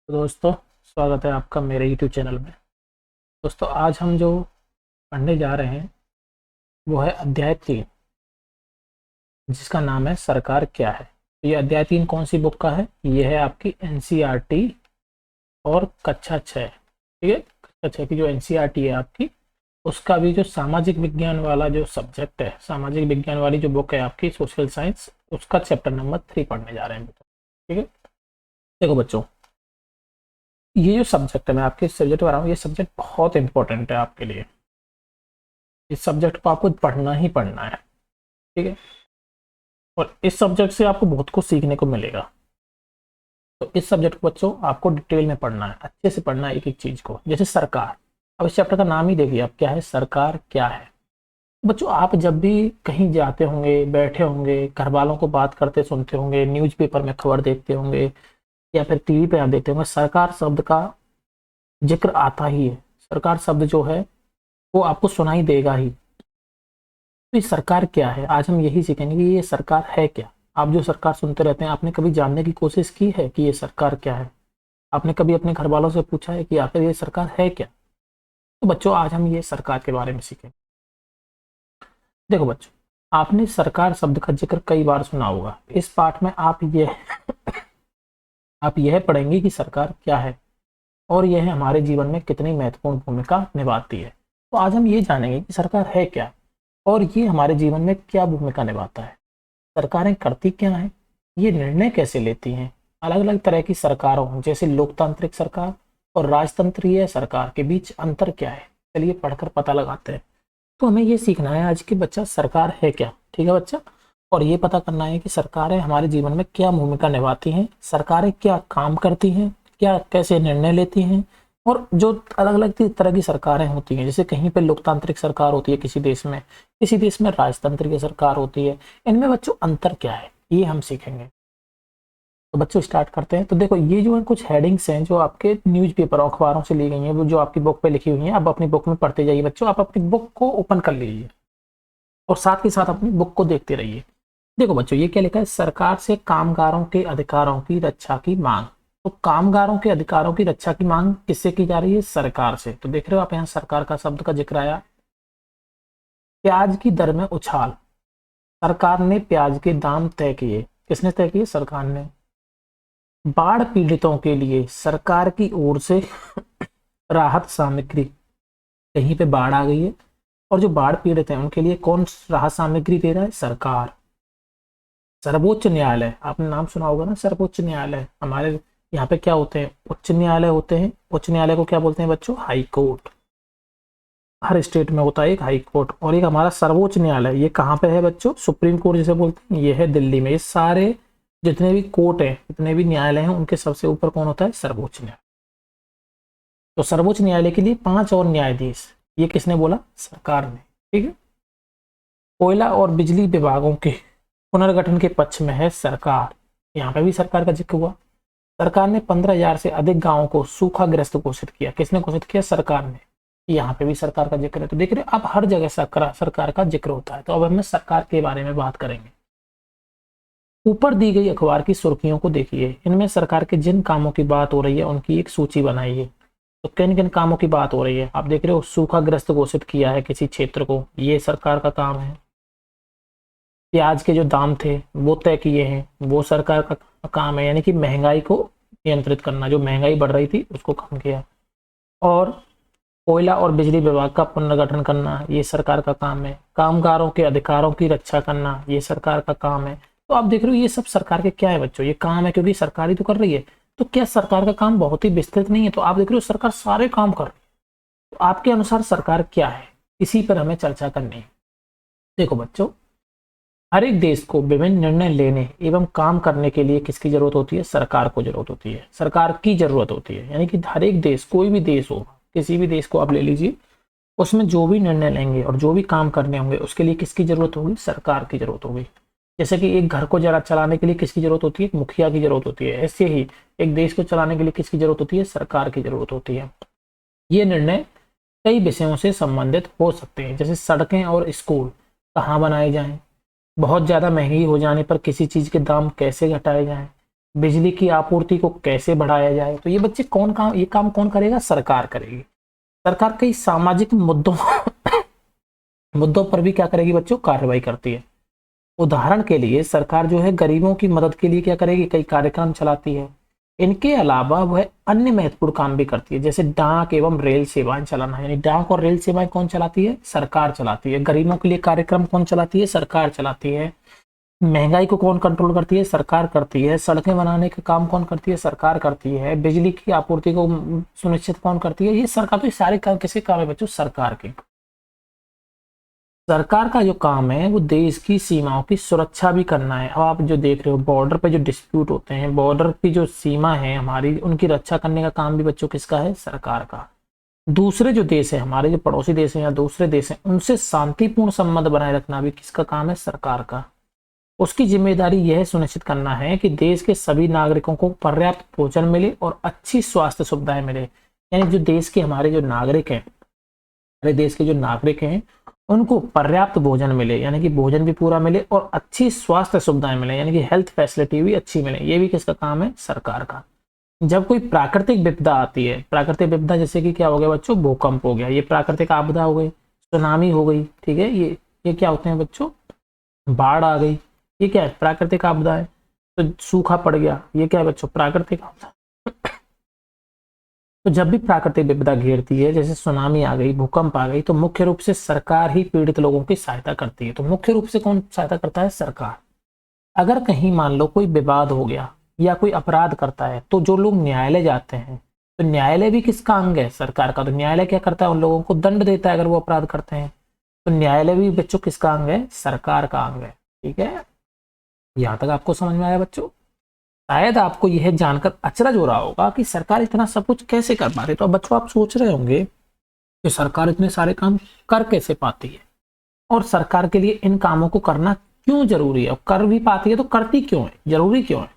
तो दोस्तों, स्वागत है आपका मेरे YouTube चैनल में। दोस्तों, आज हम जो पढ़ने जा रहे हैं वो है अध्याय 3, जिसका नाम है सरकार क्या है। तो ये अध्याय 3 कौन सी बुक का है? ये है आपकी NCERT और कक्षा 6। ठीक है, कक्षा 6 की जो NCERT है आपकी, उसका भी जो सामाजिक विज्ञान वाला जो सब्जेक्ट है, सामाजिक विज्ञान वाली जो बुक है आपकी सोशल साइंस, उसका चैप्टर नंबर 3 पढ़ने जा रहे हैं। ठीक है, देखो बच्चों, ये जो सब्जेक्ट है, मैं आपके सब्जेक्ट बता रहा हूँ, ये सब्जेक्ट बहुत इंपॉर्टेंट है आपके लिए। इस सब्जेक्ट को आपको पढ़ना ही पढ़ना है। ठीक है, और इस सब्जेक्ट से आपको बहुत कुछ सीखने को मिलेगा। तो इस सब्जेक्ट को बच्चों आपको डिटेल में पढ़ना है, अच्छे से पढ़ना है एक एक चीज को। जैसे सरकार, अब इस चैप्टर का नाम ही देखिए, अब क्या है, सरकार क्या है। बच्चों, आप जब भी कहीं जाते होंगे, बैठे होंगे, घर वालों को बात करते सुनते होंगे, न्यूज़पेपर में खबर देखते होंगे, या फिर टीवी पे आप देखते होंगे, सरकार शब्द का जिक्र आता ही है। सरकार शब्द जो है वो आपको सुनाई देगा ही। तो ये सरकार क्या है, आज हम यही सीखेंगे कि ये सरकार है क्या। आप जो सरकार सुनते रहते हैं, आपने कभी जानने की कोशिश की है कि ये सरकार क्या है? आपने कभी अपने घर वालों से पूछा है कि आखिर ये सरकार है क्या? तो बच्चों, आज हम ये सरकार के बारे में सीखेंगे। देखो बच्चों, आपने सरकार शब्द का जिक्र कई बार सुना होगा। इस पाठ में आप यह पढ़ेंगे कि सरकार क्या है और यह हमारे जीवन में कितनी महत्वपूर्ण भूमिका निभाती है। तो आज हम ये जानेंगे कि सरकार है क्या और ये हमारे जीवन में क्या भूमिका निभाता है। सरकारें करती क्या हैं, ये निर्णय कैसे लेती हैं, अलग अलग तरह की सरकारों जैसे लोकतांत्रिक सरकार और राजतंत्रीय सरकार के बीच अंतर क्या है, चलिए पढ़कर पता लगाते हैं। तो हमें ये सीखना है आज की बच्चा, सरकार है क्या। ठीक है बच्चा, और ये पता करना है कि सरकारें हमारे जीवन में क्या भूमिका निभाती हैं, सरकारें क्या काम करती हैं, क्या कैसे निर्णय लेती हैं। और जो अलग अलग तरह की सरकारें होती हैं, जैसे कहीं पे लोकतांत्रिक सरकार होती है किसी देश में राजतंत्र की सरकार होती है, इनमें बच्चों अंतर क्या है ये हम सीखेंगे। तो बच्चों स्टार्ट करते हैं। तो देखो, ये जो है कुछ हेडिंग्स हैं जो आपके न्यूज़पेपर और अखबारों से ली गई हैं, वो जो आपकी बुक पे लिखी हुई हैं। आप अपनी बुक में पढ़ते जाइए बच्चों, आप अपनी बुक को ओपन कर लीजिए और साथ ही साथ अपनी बुक को देखते रहिए। देखो बच्चों, ये क्या लिखा है, सरकार से कामगारों के अधिकारों की रक्षा की मांग। तो कामगारों के अधिकारों की रक्षा की मांग किससे की जा रही है? सरकार से। तो देख रहे हो आप, यहाँ सरकार का शब्द का जिक्र आया। प्याज की दर में उछाल, सरकार ने प्याज के दाम तय किए। किसने तय किए? सरकार ने। बाढ़ पीड़ितों के लिए सरकार की ओर से राहत सामग्री, कहीं पे बाढ़ आ गई है और जो बाढ़ पीड़ित हैं उनके लिए कौन राहत सामग्री दे रहा है? सरकार। सर्वोच्च न्यायालय, आपने नाम सुना होगा ना, सर्वोच्च न्यायालय। हमारे यहाँ पे क्या होते हैं? उच्च न्यायालय होते हैं। उच्च न्यायालय को क्या बोलते हैं बच्चों? High court. हर स्टेट में होता है एक हाई कोर्ट, और एक हमारा सर्वोच्च न्यायालय। ये कहाँ पे है बच्चों? सुप्रीम कोर्ट जिसे बोलते हैं, ये है दिल्ली में। ये सारे जितने भी कोर्ट हैं, जितने भी न्यायालय हैं, उनके सबसे ऊपर कौन होता है? सर्वोच्च न्यायालय। तो सर्वोच्च न्यायालय के लिए 5 और न्यायाधीश, ये किसने बोला? सरकार ने। ठीक है। कोयला और बिजली विभागों के पुनर्गठन के पक्ष में है सरकार। यहाँ पे भी सरकार का जिक्र हुआ। सरकार ने 15,000 से अधिक गांवों को सूखाग्रस्त घोषित किया। किसने घोषित किया? सरकार ने। यहाँ पे भी सरकार का जिक्र है। तो देख रहे हो, अब हर जगह सरकार का जिक्र होता है। तो अब हम सरकार के बारे में बात करेंगे। ऊपर दी गई अखबार की सुर्खियों को देखिए, इनमें सरकार के जिन कामों की बात हो रही है उनकी एक सूची बनाइए। तो किन किन कामों की बात हो रही है? आप देख रहे हो, सूखाग्रस्त घोषित किया है किसी क्षेत्र को, ये सरकार का काम है। प्याज के जो दाम थे वो तय किए हैं, वो सरकार का काम है, यानी कि महंगाई को नियंत्रित करना, जो महंगाई बढ़ रही थी उसको कम किया। और कोयला और बिजली विभाग का पुनर्गठन करना, ये सरकार का काम है। कामगारों के अधिकारों की रक्षा करना, ये सरकार का काम है। तो आप देख रहे हो, ये सब सरकार के क्या है बच्चों? ये काम है, क्योंकि सरकार ही तो कर रही है। तो क्या सरकार का काम बहुत ही विस्तृत नहीं है? तो आप देख रहे हो, सरकार सारे काम कर रही है। तो आपके अनुसार सरकार क्या है, इसी पर हमें चर्चा करनी है। देखो बच्चों, हर एक देश को विभिन्न निर्णय लेने एवं काम करने के लिए किसकी जरूरत होती है? सरकार को जरूरत होती है, सरकार की जरूरत होती है। यानी कि हर एक देश, कोई भी देश हो, किसी भी देश को आप ले लीजिए, उसमें जो भी निर्णय लेंगे और जो भी काम करने होंगे उसके लिए किसकी जरूरत होगी? सरकार की जरूरत होगी। जैसे कि एक घर को जरा चलाने के लिए किसकी जरूरत होती है? एक मुखिया की जरूरत होती है। ऐसे ही एक देश को चलाने के लिए किसकी जरूरत होती है? सरकार की जरूरत होती है। ये निर्णय कई विषयों से संबंधित हो सकते हैं, जैसे सड़कें और स्कूल कहाँ बनाए जाएं, बहुत ज्यादा महंगी हो जाने पर किसी चीज के दाम कैसे घटाए जाएं, बिजली की आपूर्ति को कैसे बढ़ाया जाए। तो ये बच्चे ये काम कौन करेगा? सरकार करेगी। सरकार कई सामाजिक मुद्दों पर भी क्या करेगी बच्चों? कार्रवाई करती है। उदाहरण के लिए सरकार जो है गरीबों की मदद के लिए क्या करेगी? कई कार्यक्रम चलाती है। इनके अलावा वह अन्य महत्वपूर्ण काम भी करती है, जैसे डाक एवं रेल सेवाएं चलाना। यानी डाक और रेल सेवाएं कौन चलाती है? सरकार चलाती है। गरीबों के लिए कार्यक्रम कौन चलाती है? सरकार चलाती है। महंगाई को कौन कंट्रोल करती है? सरकार करती है। सड़कें बनाने का काम कौन करती है? सरकार करती है। बिजली की आपूर्ति को सुनिश्चित कौन करती है? ये सरकार। तो ये सारे काम किसके काम है बच्चों? सरकार के। सरकार का जो काम है वो देश की सीमाओं की सुरक्षा भी करना है। अब आप जो देख रहे हो बॉर्डर पे जो डिस्प्यूट होते हैं, बॉर्डर की जो सीमा है हमारी, उनकी रक्षा करने का काम भी बच्चों किसका है? सरकार का। दूसरे जो देश है, हमारे जो पड़ोसी देश है या दूसरे देश है, उनसे शांतिपूर्ण संबंध बनाए रखना भी किसका काम है? सरकार का। उसकी जिम्मेदारी यह सुनिश्चित करना है कि देश के सभी नागरिकों को पर्याप्त भोजन मिले और अच्छी स्वास्थ्य सुविधाएं मिले। यानी जो देश के हमारे जो नागरिक हैं, हमारे देश के जो नागरिक हैं, उनको पर्याप्त भोजन मिले, यानी कि भोजन भी पूरा मिले और अच्छी स्वास्थ्य सुविधाएं मिले, यानी कि हेल्थ फैसिलिटी भी अच्छी मिले। ये भी किसका काम है? सरकार का। जब कोई प्राकृतिक विपदा आती है, प्राकृतिक विपदा जैसे कि क्या हो गया बच्चों? भूकंप हो गया, ये प्राकृतिक आपदा हो गई। सुनामी हो गई, ठीक है, ये क्या होते हैं बच्चों? बाढ़ आ गई, ये क्या है? प्राकृतिक आपदा है। तो सूखा पड़ गया, ये क्या है बच्चों? प्राकृतिक आपदा। तो जब भी प्राकृतिक विपदा घेरती है, जैसे सुनामी आ गई, भूकंप आ गई, तो मुख्य रूप से सरकार ही पीड़ित लोगों की सहायता करती है। तो मुख्य रूप से कौन सहायता करता है? सरकार। अगर कहीं मान लो कोई विवाद हो गया या कोई अपराध करता है, तो जो लोग न्यायालय जाते हैं, तो न्यायालय भी किसका अंग है? सरकार का। तो न्यायालय क्या करता है? उन लोगों को दंड देता है अगर वो अपराध करते हैं। तो न्यायालय भी बच्चों किसका अंग है? सरकार का अंग है। ठीक है, यहां तक आपको समझ में आया बच्चों? शायद आपको यह जानकर अचरज हो रहा होगा कि सरकार इतना सब कुछ कैसे कर पा रही है। तो अब बच्चों आप सोच रहे होंगे कि सरकार इतने सारे काम कर कैसे पाती है, और सरकार के लिए इन कामों को करना क्यों जरूरी है, और कर भी पाती है तो करती क्यों है, जरूरी क्यों है।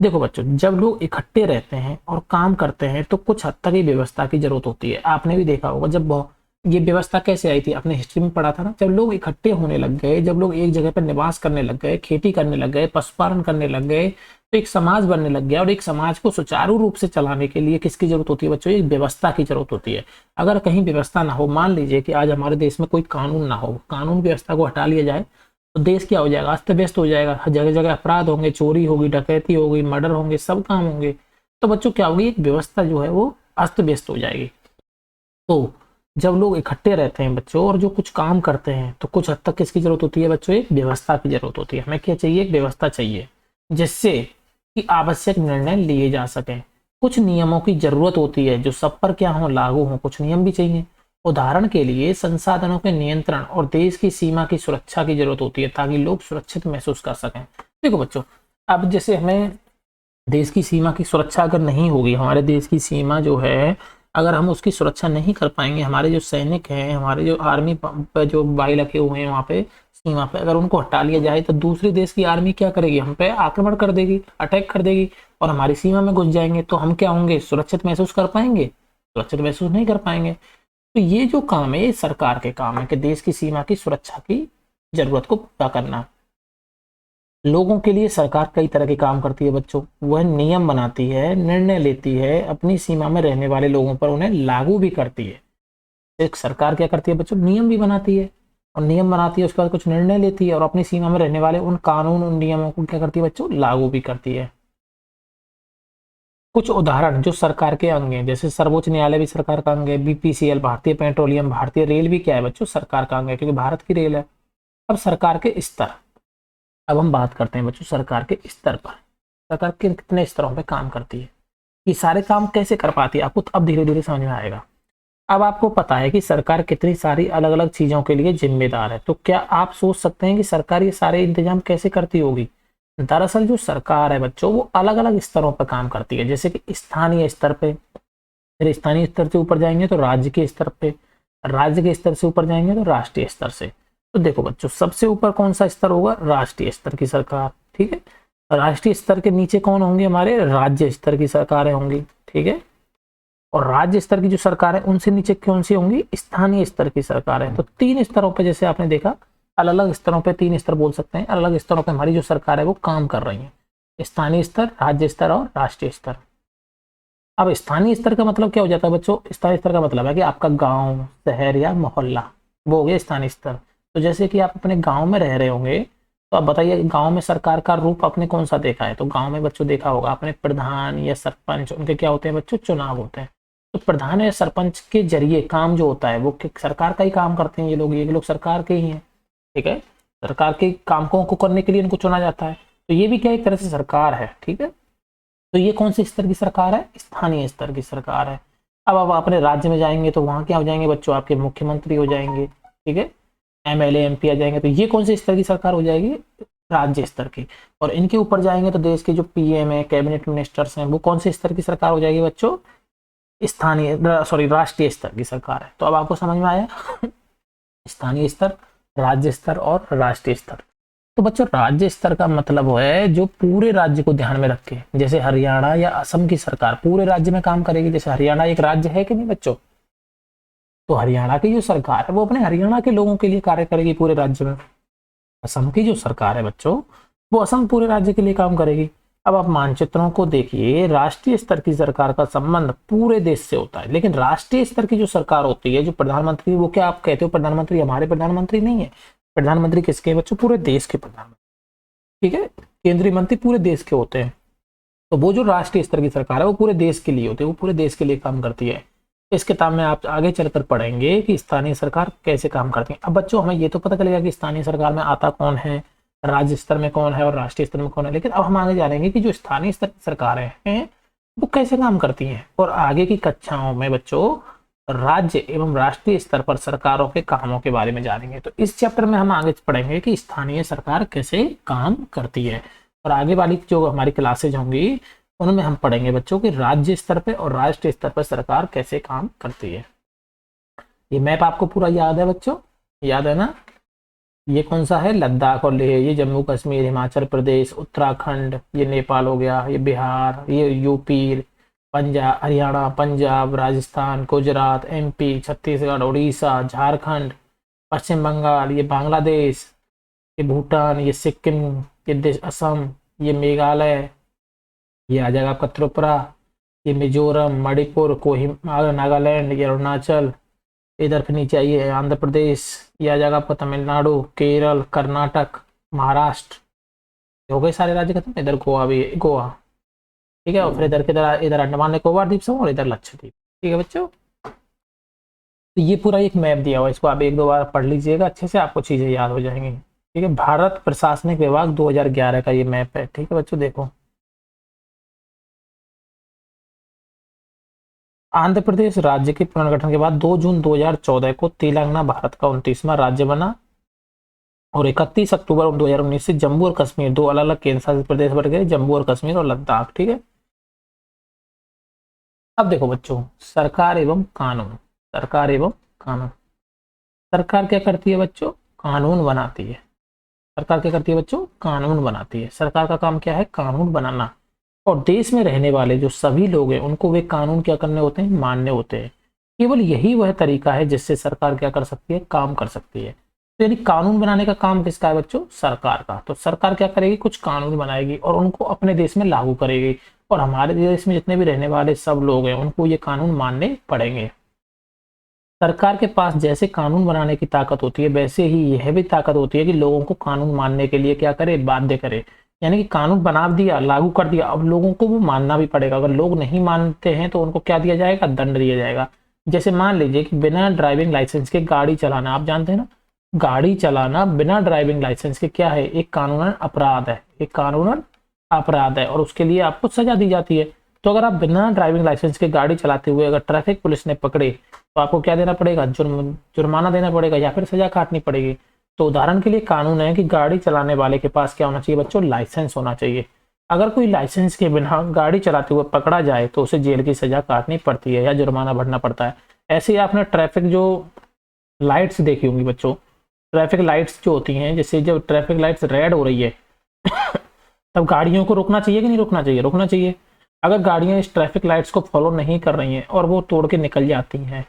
देखो बच्चों, जब लोग इकट्ठे रहते हैं और काम करते हैं तो कुछ हद तक ही व्यवस्था की जरूरत होती है। आपने भी देखा होगा, जब ये व्यवस्था कैसे आई थी, आपने हिस्ट्री में पढ़ा था ना, जब लोग इकट्ठे होने लग गए, जब लोग एक जगह पर निवास करने लग गए, खेती करने लग गए, पशुपालन करने लग गए, तो एक समाज बनने लग गया। और एक समाज को सुचारू रूप से चलाने के लिए किसकी जरूरत होती है बच्चों? एक व्यवस्था की जरूरत होती है। अगर कहीं व्यवस्था ना हो, मान लीजिए कि आज हमारे देश में कोई कानून ना हो, कानून व्यवस्था को हटा लिया जाए, तो देश क्या हो जाएगा? अस्त व्यस्त हो जाएगा। जगह जगह अपराध होंगे, चोरी होगी, डकैती होगी, मर्डर होंगे, सब काम होंगे। तो बच्चों क्या होगी? एक व्यवस्था जो है वो अस्त व्यस्त हो जाएगी। तो जब लोग इकट्ठे रहते हैं बच्चों और जो कुछ काम करते हैं, तो कुछ हद तक किसकी जरूरत होती है बच्चों? एक व्यवस्था की जरूरत होती है। हमें क्या चाहिए? एक व्यवस्था चाहिए, जिससे कि आवश्यक निर्णय लिए जा सकें। कुछ नियमों की जरूरत होती है जो सब पर क्या हो? लागू हो। कुछ नियम भी चाहिए। उदाहरण के लिए संसाधनों के नियंत्रण और देश की सीमा की सुरक्षा की जरूरत होती है, ताकि लोग सुरक्षित महसूस कर सकें। देखो बच्चों, अब जैसे हमें देश की सीमा की सुरक्षा अगर नहीं होगी, हमारे देश की सीमा जो है, अगर हम उसकी सुरक्षा नहीं कर पाएंगे, हमारे जो सैनिक हैं, हमारे जो आर्मी पे जो भाई लगे हुए हैं वहाँ पे सीमा पे, अगर उनको हटा लिया जाए, तो दूसरी देश की आर्मी क्या करेगी? हम पे आक्रमण कर देगी, अटैक कर देगी, और हमारी सीमा में घुस जाएंगे। तो हम क्या होंगे? सुरक्षित महसूस कर पाएंगे? सुरक्षित महसूस नहीं कर पाएंगे। तो ये जो काम है, ये सरकार के काम है कि देश की सीमा की सुरक्षा की जरूरत को पूरा करना। लोगों के लिए सरकार कई तरह के काम करती है बच्चों। वह नियम बनाती है, निर्णय लेती है, अपनी सीमा में रहने वाले लोगों पर उन्हें लागू भी करती है। एक सरकार क्या करती है बच्चों? नियम भी बनाती है, और नियम बनाती है, उसके बाद कुछ निर्णय लेती है, और अपनी सीमा में रहने वाले उन कानून, उन नियमों को क्या करती है बच्चों? लागू भी करती है। कुछ उदाहरण जो सरकार के अंग हैं, जैसे सर्वोच्च न्यायालय भी सरकार का अंग है, बीपीसीएल, भारतीय पेट्रोलियम, भारतीय रेल भी क्या है बच्चों? सरकार का अंग है, क्योंकि भारत की रेल है। अब सरकार के स्तर, अब हम बात करते हैं बच्चों सरकार के स्तर पर। सरकार कितने स्तरों पे काम करती है, ये सारे काम कैसे कर पाती है, आपको अब धीरे धीरे समझ में आएगा। अब आपको पता है कि सरकार कितनी सारी अलग अलग चीजों के लिए जिम्मेदार है, तो क्या आप सोच सकते हैं कि सरकार ये सारे इंतजाम कैसे करती होगी? दरअसल जो सरकार है बच्चों, वो अलग अलग स्तरों पर काम करती है। जैसे कि स्थानीय स्तर पे, फिर स्थानीय स्तर से ऊपर जाएंगे तो राज्य के स्तर पे, राज्य के स्तर से ऊपर जाएंगे तो राष्ट्रीय स्तर से। तो देखो बच्चों, सबसे ऊपर कौन सा स्तर होगा? राष्ट्रीय स्तर की सरकार। ठीक है, राष्ट्रीय स्तर के नीचे कौन होंगे? हमारे राज्य स्तर की सरकारें होंगी। ठीक है, और राज्य स्तर की जो सरकार है, उनसे नीचे कौन सी होंगी? स्थानीय स्तर की सरकारें। तो तीन स्तरों पर, जैसे आपने देखा, अलग अलग स्तरों पे, तीन स्तर बोल सकते हैं, अलग अलग स्तरों पे हमारी जो सरकार है वो काम कर रही है। स्थानीय स्तर, राज्य स्तर और राष्ट्रीय स्तर। अब स्थानीय स्तर का मतलब क्या हो जाता है बच्चों? स्थानीय स्तर का मतलब है कि आपका गांव, शहर या मोहल्ला, वो हो गया स्थानीय स्तर। तो जैसे कि आप अपने गांव में रह रहे होंगे, तो आप बताइए गांव में सरकार का रूप आपने कौन सा देखा है? तो गांव में बच्चों देखा होगा आपने प्रधान या सरपंच, उनके क्या होते हैं बच्चों? चुनाव होते हैं। तो प्रधान या सरपंच के जरिए काम जो होता है वो सरकार का ही काम करते हैं। ये लोग सरकार के ही हैं, ठीक है। सरकार के कामों को करने के लिए इनको चुना जाता है। तो ये भी क्या एक तरह से सरकार है, ठीक है। तो ये कौन से स्तर की सरकार है? स्थानीय स्तर की सरकार है। अब आप अपने राज्य में जाएंगे तो वहां क्या हो जाएंगे बच्चों? आपके मुख्यमंत्री हो जाएंगे, ठीक है। एमएलए एमपी आ जाएंगे। तो ये कौन से स्तर की सरकार हो जाएगी? राज्य स्तर की। और इनके ऊपर जाएंगे तो देश के जो पीएम है, कैबिनेट मिनिस्टर्स हैं, वो कौन से स्तर की सरकार हो जाएगी बच्चों? स्थानीय सॉरी राष्ट्रीय स्तर की सरकार है। तो अब आपको समझ में आया स्थानीय स्तर, राज्य स्तर और राष्ट्रीय स्तर। तो बच्चों राज्य स्तर का मतलब है जो पूरे राज्य को ध्यान में रखे। जैसे हरियाणा या असम की सरकार पूरे राज्य में काम करेगी। जैसे हरियाणा एक राज्य है कि नहीं बच्चों? तो हरियाणा की जो सरकार है वो अपने हरियाणा के लोगों के लिए कार्य करेगी पूरे राज्य में। असम की जो सरकार है बच्चों, वो असम पूरे राज्य के लिए काम करेगी। अब आप मानचित्रों को देखिए, राष्ट्रीय स्तर की सरकार का संबंध पूरे देश से होता है, लेकिन राष्ट्रीय स्तर की जो सरकार होती है, जो प्रधानमंत्री, वो क्या आप कहते हो प्रधानमंत्री हमारे प्रधानमंत्री नहीं है। प्रधानमंत्री किसके हैं बच्चों? पूरे देश के प्रधानमंत्री, ठीक है। केंद्रीय मंत्री पूरे देश के होते हैं। तो वो जो राष्ट्रीय स्तर की सरकार है वो पूरे देश के लिए होती है, वो पूरे देश के लिए काम करती है। इस किताब में आप आगे चलकर पढ़ेंगे कि स्थानीय सरकार कैसे काम करती है। अब बच्चों हमें ये तो पता चलेगा कि स्थानीय सरकार में आता कौन है, राज्य स्तर में कौन है और राष्ट्रीय स्तर में कौन है, लेकिन अब हम आगे जानेंगे कि जो स्थानीय स्तर की सरकारें हैं वो कैसे काम करती हैं। और आगे की कक्षाओं में बच्चों राज्य एवं राष्ट्रीय स्तर पर सरकारों के कामों के बारे में जानेंगे। तो इस चैप्टर में हम आगे पढ़ेंगे कि स्थानीय सरकार कैसे काम करती है। और आगे वाली जो हमारी क्लासेज होंगी उनमें हम पढ़ेंगे बच्चों कि राज्य स्तर पर और राष्ट्रीय स्तर पर सरकार कैसे काम करती है। ये मैप आपको पूरा याद है बच्चों? याद है ना? ये कौन सा है? लद्दाख और लेह। ये जम्मू कश्मीर, हिमाचल प्रदेश, उत्तराखंड, ये नेपाल हो गया, ये बिहार, ये यूपी, पंजाब, हरियाणा, पंजाब, राजस्थान, गुजरात, एमपी, छत्तीसगढ़, उड़ीसा, झारखंड, पश्चिम बंगाल, ये बांग्लादेश, ये भूटान, ये सिक्किम, ये देश असम, ये मेघालय, ये आ जाएगा आपका त्रिपुरा, ये मिजोरम, मणिपुर, कोहिमा, नागालैंड, ये अरुणाचल, इधर फिर नीचे आइए आंध्र प्रदेश, ये आ जाएगा आपका तमिलनाडु, केरल, कर्नाटक, महाराष्ट्र। हो गए सारे राज्य खत्म। इधर गोवा भी है, गोवा, ठीक है। और फिर इधर किधर? इधर अंडमान निकोबार द्वीप समूह और इधर लक्षद्वीप, ठीक है बच्चों। तो ये पूरा एक मैप दिया हुआ है, इसको आप एक दो बार पढ़ लीजिएगा अच्छे से, आपको चीजें याद हो जाएंगी, ठीक है। भारत प्रशासनिक विभाग 2011 का ये मैप है, ठीक है बच्चों। देखो आंध्र प्रदेश राज्य के पुनर्गठन के बाद 2 जून 2014 को तेलंगाना भारत का 29वां राज्य बना और 31 अक्टूबर 2019 से जम्मू और कश्मीर दो अलग अलग केंद्र शासित प्रदेश बन गए, जम्मू और कश्मीर और लद्दाख, ठीक है। अब देखो बच्चों सरकार एवं कानून। सरकार एवं कानून। सरकार क्या करती है बच्चों? कानून बनाती है। सरकार क्या करती है बच्चों? कानून बनाती है। सरकार का काम क्या है? कानून बनाना। और देश में रहने वाले जो सभी लोग हैं उनको वे कानून क्या करने होते हैं? मानने होते हैं। केवल यही वह तरीका है जिससे सरकार क्या कर सकती है? काम कर सकती है। तो यानी कानून बनाने का काम किसका है बच्चों? सरकार का। तो सरकार क्या करेगी? कुछ कानून बनाएगी और उनको अपने देश में लागू करेगी। और हमारे देश में जितने भी रहने वाले सब लोग हैं उनको ये कानून मानने पड़ेंगे। सरकार के पास जैसे कानून बनाने की ताकत होती है वैसे ही यह भी ताकत होती है कि लोगों को कानून मानने के लिए क्या करे? बाध्य करे। यानी कि कानून बना दिया, लागू कर दिया, अब लोगों को वो मानना भी पड़ेगा। अगर लोग नहीं मानते हैं तो उनको क्या दिया जाएगा? दंड दिया जाएगा। जैसे मान लीजिए कि बिना ड्राइविंग लाइसेंस के गाड़ी चलाना, आप जानते हैं ना, गाड़ी चलाना बिना ड्राइविंग लाइसेंस के क्या है? एक कानूनन अपराध है। एक कानूनन अपराध है और उसके लिए आपको सजा दी जाती है। तो अगर आप बिना ड्राइविंग लाइसेंस के गाड़ी चलाते हुए अगर ट्रैफिक पुलिस ने पकड़े तो आपको क्या देना पड़ेगा? जुर्माना देना पड़ेगा या फिर सजा काटनी पड़ेगी। तो उदाहरण के लिए कानून है कि गाड़ी चलाने वाले के पास क्या होना चाहिए बच्चों? लाइसेंस होना चाहिए। अगर कोई लाइसेंस के बिना गाड़ी चलाते हुए पकड़ा जाए तो उसे जेल की सजा काटनी पड़ती है या जुर्माना भरना पड़ता है। ऐसे ही आपने ट्रैफिक जो लाइट्स देखी होंगी बच्चों, ट्रैफिक लाइट्स जो होती हैं, जैसे जब ट्रैफिक लाइट्स रेड हो रही है तब गाड़ियों को रोकना चाहिए कि नहीं रोकना चाहिए? रोकना चाहिए। अगर गाड़ियां इस ट्रैफिक लाइट्स को फॉलो नहीं कर रही हैं और वो तोड़ के निकल जाती हैं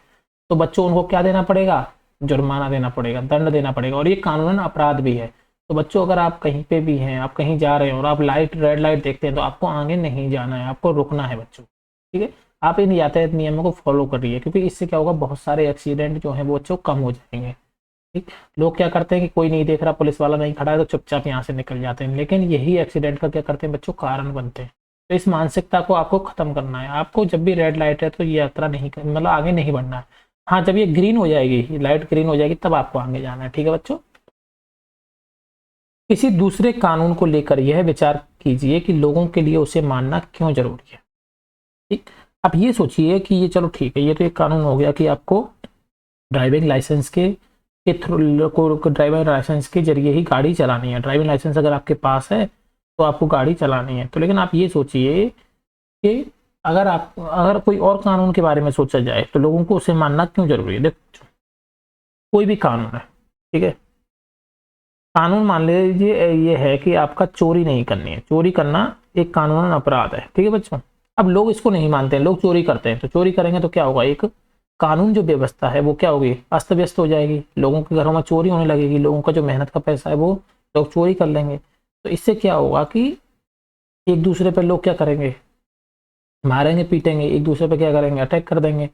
तो बच्चों उनको क्या देना पड़ेगा? जुर्माना देना पड़ेगा, दंड देना पड़ेगा। और ये कानूनन अपराध भी है। तो बच्चों अगर आप कहीं पे भी हैं, आप कहीं जा रहे हैं और आप रेड लाइट देखते हैं तो आपको आगे नहीं जाना है, आपको रुकना है बच्चों। ठीक है, आप इन यातायात नियमों को फॉलो करिए, क्योंकि इससे क्या होगा, बहुत सारे एक्सीडेंट जो है वो बच्चों कम हो जाएंगे। ठीक, लोग क्या करते हैं कि कोई नहीं देख रहा, पुलिस वाला नहीं खड़ा है तो चुपचाप यहाँ से निकल जाते हैं, लेकिन यही एक्सीडेंट का क्या करते हैं बच्चों, कारण बनते हैं। तो इस मानसिकता को आपको खत्म करना है। आपको जब भी रेड लाइट है तो ये यात्रा नहीं मतलब आगे नहीं बढ़ना है। हाँ, जब ये ग्रीन हो जाएगी, लाइट ग्रीन हो जाएगी, तब आपको आगे जाना है। ठीक है बच्चों, किसी दूसरे कानून को लेकर यह विचार कीजिए कि लोगों के लिए उसे मानना क्यों जरूरी है। ठीक, आप ये सोचिए कि ये चलो ठीक है, ये तो एक कानून हो गया कि आपको ड्राइविंग लाइसेंस के थ्रू को ड्राइविंग लाइसेंस के जरिए ही गाड़ी चलानी है। ड्राइविंग लाइसेंस अगर आपके पास है तो आपको गाड़ी चलानी है। तो लेकिन आप ये सोचिए कि अगर कोई और कानून के बारे में सोचा जाए तो लोगों को उसे मानना क्यों जरूरी है। देखो, कोई भी कानून है, ठीक है, कानून मान लीजिए ये है कि आपका चोरी नहीं करनी है, चोरी करना एक कानूनन अपराध है। ठीक है बच्चों, अब लोग इसको नहीं मानते हैं, लोग चोरी करते हैं। तो चोरी करेंगे तो क्या होगा, एक कानून जो व्यवस्था है वो क्या होगी, अस्त व्यस्त हो जाएगी, लोगों के घरों में चोरी होने लगेगी, लोगों का जो मेहनत का पैसा है वो लोग चोरी कर लेंगे। तो इससे क्या होगा कि एक दूसरे पर लोग क्या करेंगे, मारेंगे पीटेंगे, एक दूसरे पे क्या करेंगे, अटैक कर देंगे।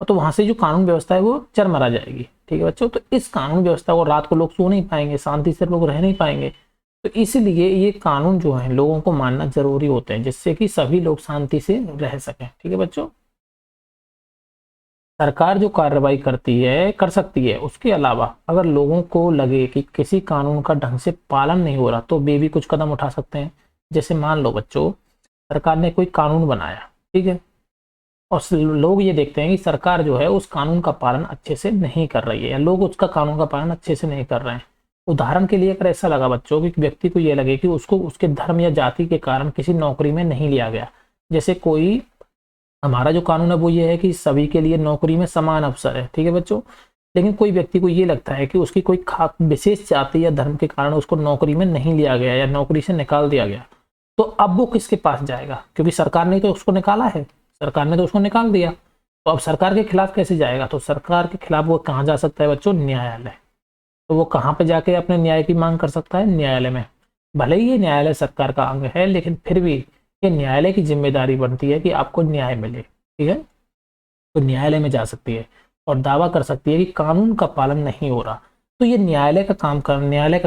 और तो वहां से जो कानून व्यवस्था है वो चरमरा जाएगी। ठीक है बच्चों, तो इस कानून व्यवस्था को रात को लोग सो नहीं पाएंगे, शांति से लोग रह नहीं पाएंगे। तो इसलिए ये कानून जो है लोगों को मानना जरूरी होते हैं, जिससे कि सभी लोग शांति से रह सकें। ठीक है बच्चों, सरकार जो कार्रवाई करती है कर सकती है, उसके अलावा अगर लोगों को लगे कि किसी कानून का ढंग से पालन नहीं हो रहा तो वे भी कुछ कदम उठा सकते हैं। जैसे मान लो बच्चों, सरकार ने कोई कानून बनाया, ठीक है, और लोग ये देखते हैं कि सरकार जो है उस कानून का पालन अच्छे से नहीं कर रही है, या लोग उसका कानून का पालन अच्छे से नहीं कर रहे हैं। उदाहरण के लिए अगर ऐसा लगा बच्चों कि व्यक्ति को ये लगे कि उसको उसके धर्म या जाति के कारण किसी नौकरी में नहीं लिया गया, जैसे कोई, हमारा जो कानून है वो ये है कि सभी के लिए नौकरी में समान अवसर है। ठीक है बच्चों, लेकिन कोई व्यक्ति को ये लगता है कि उसकी कोई विशेष जाति या धर्म के कारण उसको नौकरी में नहीं लिया गया या नौकरी से निकाल दिया गया, तो अब वो किसके पास जाएगा, क्योंकि सरकार ने तो उसको निकाला है, सरकार ने तो उसको निकाल दिया, तो अब सरकार के खिलाफ कैसे जाएगा। तो सरकार के खिलाफ वो कहाँ जा सकता है बच्चों, न्यायालय। तो वो कहाँ पे जाके अपने न्याय की मांग कर सकता है, न्यायालय में। भले ही ये न्यायालय सरकार का अंग है, लेकिन फिर भी ये न्यायालय की जिम्मेदारी बनती है कि आपको न्याय मिले। ठीक है, तो न्यायालय में जा सकती है और दावा कर सकती है कि कानून का पालन नहीं हो रहा। तो ये न्यायालय का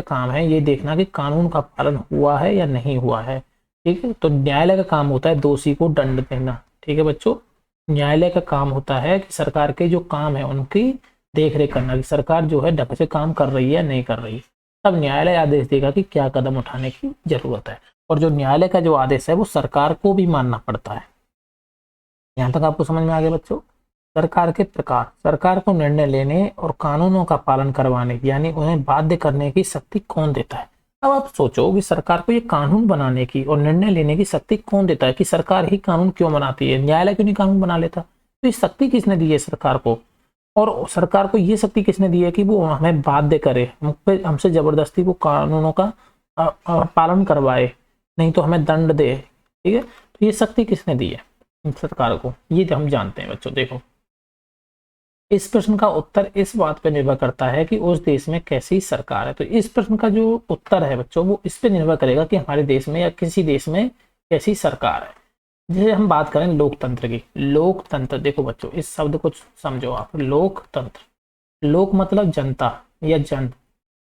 काम है ये देखना कि कानून का पालन हुआ है या नहीं हुआ है। ठीक है, तो न्यायालय का काम होता है दोषी को दंड देना। ठीक है बच्चों, न्यायालय का काम होता है कि सरकार के जो काम है उनकी देख रेख करना, कि सरकार जो है ढंग से काम कर रही है या नहीं कर रही है। तब न्यायालय आदेश देगा कि क्या कदम उठाने की जरूरत है, और जो न्यायालय का जो आदेश है वो सरकार को भी मानना पड़ता है। यहाँ तक आपको समझ में आ गया बच्चों। सरकार के प्रकार, सरकार को निर्णय लेने और कानूनों का पालन करवाने यानी उन्हें बाध्य करने की शक्ति कौन देता है। अब आप सोचो कि सरकार को ये कानून बनाने की और निर्णय लेने की शक्ति कौन देता है, कि सरकार ही कानून क्यों बनाती है, न्यायालय क्यों नहीं कानून बना लेता। तो ये शक्ति किसने दी है सरकार को, और सरकार को ये शक्ति किसने दी है कि वो हमें बाध्य करे, हमसे जबरदस्ती वो कानूनों का पालन करवाए, नहीं तो हमें दंड दे। ठीक है, तो ये शक्ति किसने दी है सरकार को, ये हम जानते हैं बच्चों। देखो, इस प्रश्न का उत्तर इस बात पर निर्भर करता है कि उस देश में कैसी सरकार है। तो इस प्रश्न का जो उत्तर है बच्चों वो इस पे निर्भर करेगा कि हमारे देश में या किसी देश में कैसी सरकार है। जैसे हम बात करें लोकतंत्र की, लोकतंत्र, देखो बच्चों इस शब्द को समझो आप, लोकतंत्र, लोक मतलब जनता या जन,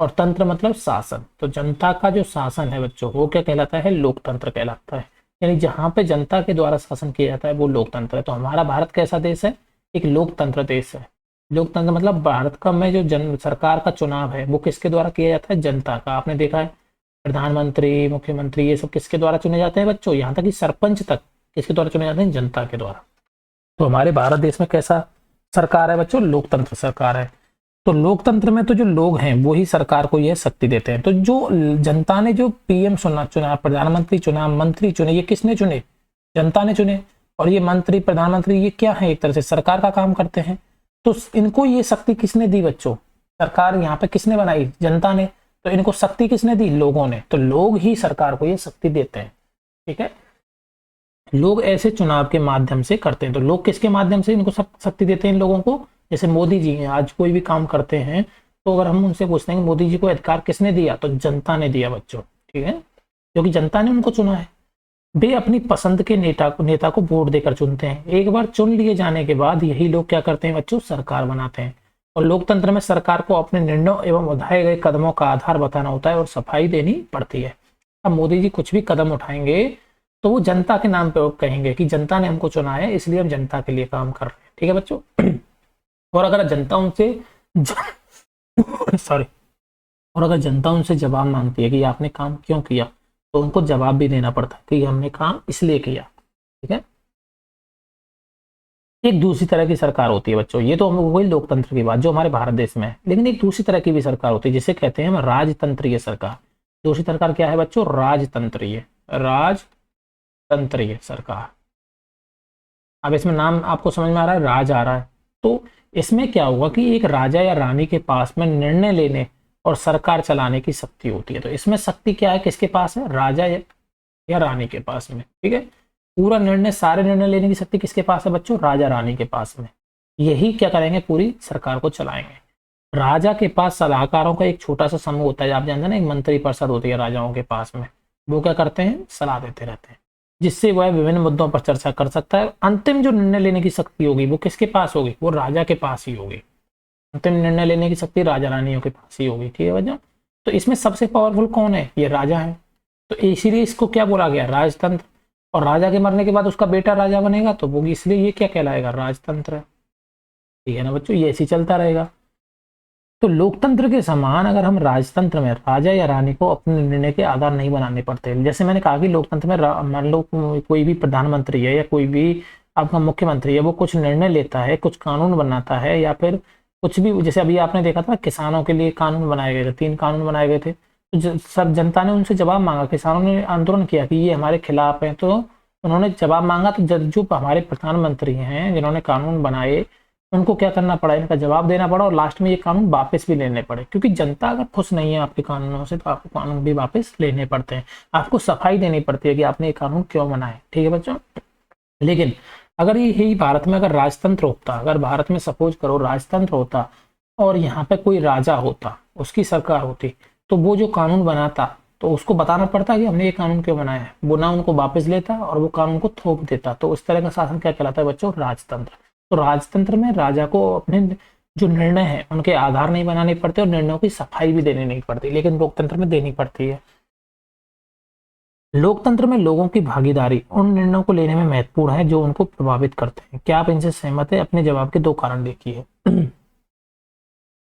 और तंत्र मतलब शासन। तो जनता का जो शासन है बच्चों वो क्या कहलाता है, लोकतंत्र कहलाता है। यानी जहाँ पे जनता के द्वारा शासन किया जाता है वो लोकतंत्र है। तो हमारा भारत कैसा देश है, एक लोकतंत्र देश है। लोकतंत्र मतलब भारत का में जो सरकार का चुनाव है वो किसके द्वारा किया जाता है, जनता का। आपने देखा है प्रधानमंत्री, मुख्यमंत्री, ये सब किसके द्वारा चुने जाते हैं बच्चों, यहाँ तक कि सरपंच तक किसके द्वारा चुने जाते हैं, जनता के द्वारा। तो हमारे भारत देश में कैसा सरकार है बच्चों, लोकतंत्र सरकार है। तो लोकतंत्र में तो जो लोग हैं वो ही सरकार को यह शक्ति देते हैं। तो जो जनता ने जो पीएम चुना, प्रधानमंत्री चुना, मंत्री चुने, ये किसने चुने, जनता ने चुने। और ये मंत्री, प्रधानमंत्री, ये क्या है, एक तरह से सरकार का काम करते हैं। तो इनको ये शक्ति किसने दी बच्चों, सरकार यहाँ पे किसने बनाई, जनता ने। तो इनको शक्ति किसने दी, लोगों ने। तो लोग ही सरकार को ये शक्ति देते हैं। ठीक है, लोग ऐसे चुनाव के माध्यम से करते हैं। तो लोग किसके माध्यम से इनको शक्ति देते हैं इन लोगों को, जैसे मोदी जी हैं, आज कोई भी काम करते हैं तो अगर हम उनसे पूछते हैं कि मोदी जी को अधिकार किसने दिया, तो जनता ने दिया बच्चों, ठीक है, क्योंकि जनता ने उनको चुना है। वे अपनी पसंद के नेता को वोट देकर चुनते हैं। एक बार चुन लिए जाने के बाद यही लोग क्या करते हैं बच्चों, सरकार बनाते हैं। और लोकतंत्र में सरकार को अपने निर्णयों एवं उठाए गए कदमों का आधार बताना होता है और सफाई देनी पड़ती है। अब मोदी जी कुछ भी कदम उठाएंगे तो वो जनता के नाम पे कहेंगे कि जनता ने हमको चुना है, इसलिए हम जनता के लिए काम कर रहे हैं, ठीक है बच्चों। और अगर जनता उनसे सॉरी और अगर जनता उनसे जवाब मांगती है कि आपने काम क्यों किया, तो उनको जवाब भी देना पड़ता है कि हमने काम इसलिए किया, ठीक है। एक दूसरी तरह की सरकार होती है बच्चों, ये तो हम वही लोकतंत्र की बात जो हमारे भारत देश में है, लेकिन एक दूसरी तरह की भी सरकार होती है जिसे कहते हैं हम राजतंत्रीय सरकार। दूसरी सरकार क्या है बच्चों, राजतंत्रीय सरकार। अब इसमें नाम आपको समझ में आ रहा है, राज आ रहा है। तो इसमें क्या होगा कि एक राजा या रानी के पास में निर्णय लेने और सरकार चलाने की शक्ति होती है। तो इसमें शक्ति क्या है, किसके पास है, राजा या रानी के पास में, ठीक है। पूरा निर्णय, सारे निर्णय लेने की शक्ति किसके पास है बच्चों, राजा रानी के पास में। यही क्या करेंगे, पूरी सरकार को चलाएंगे। राजा के पास सलाहकारों का एक छोटा सा समूह होता है, आप जानते हैं ना, एक मंत्री परिषद होती है राजाओं के पास में। वो क्या करते हैं, सलाह देते रहते हैं, जिससे वह विभिन्न मुद्दों पर चर्चा कर सकता है। अंतिम जो निर्णय लेने की शक्ति होगी वो किसके पास होगी, वो राजा के पास ही होगी। अंतिम निर्णय लेने की शक्ति राजा रानियों के पास ही होगी, ठीक है बच्चों। तो इसमें सबसे पावरफुल कौन है, ये राजा है। तो इसीलिए इसको क्या बोला गया, राजतंत्र। और राजा के मरने के बाद उसका बेटा राजा बनेगा, तो वो इसलिए ये क्या कहलाएगा, राजतंत्र, ठीक है ना बच्चों। ये ऐसे चलता रहेगा। तो लोकतंत्र के समान अगर हम राजतंत्र में राजा या रानी को अपने निर्णय के आधार नहीं बनाने पड़ते। जैसे मैंने कहा कि लोकतंत्र में मान लो कोई भी प्रधानमंत्री है या कोई भी आपका मुख्यमंत्री है, वो कुछ निर्णय लेता है, कुछ कानून बनाता है, या फिर कुछ भी, जैसे अभी आपने देखा था किसानों के लिए कानून बनाए गए थे, 3 कानून बनाए गए थे। तो सब जनता ने उनसे जवाब मांगा, किसानों ने आंदोलन किया कि ये हमारे खिलाफ है, तो उन्होंने जवाब मांगा। तो जो हमारे प्रधानमंत्री हैं जिन्होंने कानून बनाए, उनको क्या करना पड़ा, इनका जवाब देना पड़ा, और लास्ट में ये कानून वापस भी लेने पड़े, क्योंकि जनता अगर खुश नहीं है आपके कानूनों से तो आपको कानून भी वापस लेने पड़ते हैं। आपको सफाई देनी पड़ती है कि आपने ये कानून क्यों बनाए, ठीक है बच्चों। लेकिन अगर यही भारत में अगर राजतंत्र होता, अगर भारत में सपोज करो राजतंत्र होता और यहाँ पे कोई राजा होता, उसकी सरकार होती, तो वो जो कानून बनाता तो उसको बताना पड़ता कि हमने ये कानून क्यों बनाया है, वो ना उनको वापस लेता और वो कानून को थोप देता। तो उस तरह का शासन क्या कहलाता है बच्चों, राजतंत्र। तो राजतंत्र में राजा को अपने जो निर्णय है उनके आधार नहीं बनाने पड़ते और निर्णयों की सफाई भी देनी नहीं पड़ती, लेकिन लोकतंत्र में देनी पड़ती है। लोकतंत्र में लोगों की भागीदारी उन निर्णयों को लेने में महत्वपूर्ण है जो उनको प्रभावित करते हैं। क्या आप इनसे सहमत है, अपने जवाब के 2 कारण देखिए।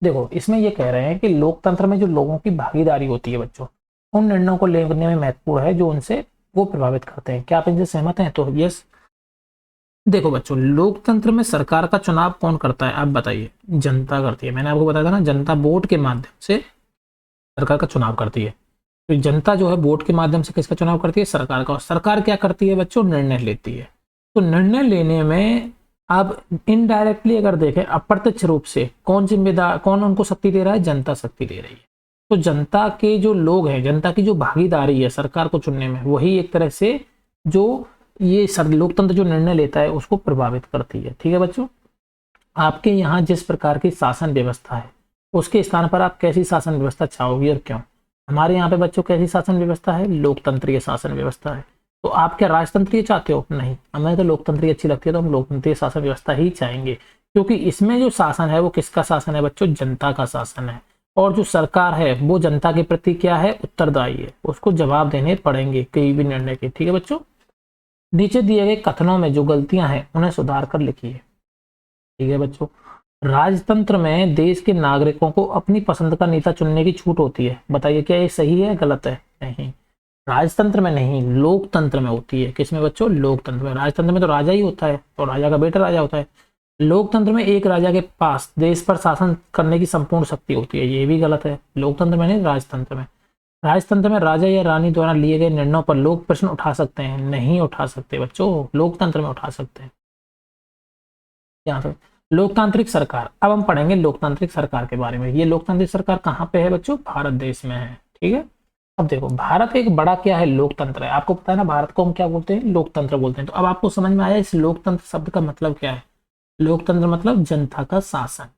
देखो, इसमें ये कह रहे हैं कि लोकतंत्र में जो लोगों की भागीदारी होती है बच्चों, उन निर्णयों को लेने में महत्वपूर्ण है जो उनसे वो प्रभावित करते हैं। क्या आप इनसे सहमत हैं, तो यस। देखो बच्चों, लोकतंत्र में सरकार का चुनाव कौन करता है, आप बताइए, जनता करती है। मैंने आपको बताया था ना, जनता वोट के माध्यम से सरकार का चुनाव करती है। तो जनता जो है वोट के माध्यम से किसका चुनाव करती है, सरकार का। और सरकार क्या करती है बच्चों, निर्णय लेती है। तो निर्णय लेने में आप इनडायरेक्टली अगर देखें, अप्रत्यक्ष रूप से कौन जिम्मेदार, कौन उनको शक्ति दे रहा है, जनता शक्ति दे रही है। तो जनता के जो लोग हैं, जनता की जो भागीदारी है सरकार को चुनने में, वही एक तरह से जो ये लोकतंत्र जो निर्णय लेता है उसको प्रभावित करती है, ठीक है बच्चों। आपके यहाँ जिस प्रकार की शासन व्यवस्था है, उसके स्थान पर आप कैसी शासन व्यवस्था चाहोगे और क्यों। हमारे यहाँ पे बच्चों कैसी शासन व्यवस्था है, लोकतंत्रीय शासन व्यवस्था है। तो आप क्या राजतंत्रीय चाहते हो, नहीं, हमें तो लोकतंत्रीय अच्छी लगती है, तो हम लोकतंत्रीय शासन व्यवस्था ही चाहेंगे, क्योंकि इसमें जो शासन है वो किसका शासन है बच्चों, जनता का शासन है। और जो सरकार है वो जनता के प्रति क्या है, उत्तरदायी है, उसको जवाब देने पड़ेंगे कई भी निर्णय के, ठीक है बच्चों। नीचे दिए गए कथनों में जो गलतियां हैं उन्हें सुधार कर लिखिए, ठीक है बच्चों। राजतंत्र में देश के नागरिकों को अपनी पसंद का नेता चुनने की छूट होती है, बताइए क्या ये सही है, गलत है, नहीं। राजतंत्र में नहीं, लोकतंत्र में होती है। किसमें बच्चों, लोकतंत्र में। राजतंत्र में तो राजा ही होता है और राजा का बेटा राजा होता है। लोकतंत्र में एक राजा के पास देश पर शासन करने की संपूर्ण शक्ति होती है, ये भी गलत है। लोकतंत्र में नहीं, राजतंत्र में। राजतंत्र में राजा या रानी द्वारा लिए गए निर्णयों पर लोग प्रश्न उठा सकते हैं, नहीं उठा सकते बच्चों, लोकतंत्र में उठा सकते हैं। यहाँ पे लोकतांत्रिक सरकार, अब हम पढ़ेंगे लोकतांत्रिक सरकार के बारे में। ये लोकतांत्रिक सरकार कहाँ पे है बच्चों, भारत देश में है, ठीक है। अब देखो, भारत एक बड़ा क्या है, लोकतंत्र है। आपको पता है ना, भारत को हम क्या बोलते हैं, लोकतंत्र बोलते हैं। तो अब आपको समझ में आया इस लोकतंत्र शब्द का मतलब क्या है। लोकतंत्र मतलब जनता का शासन।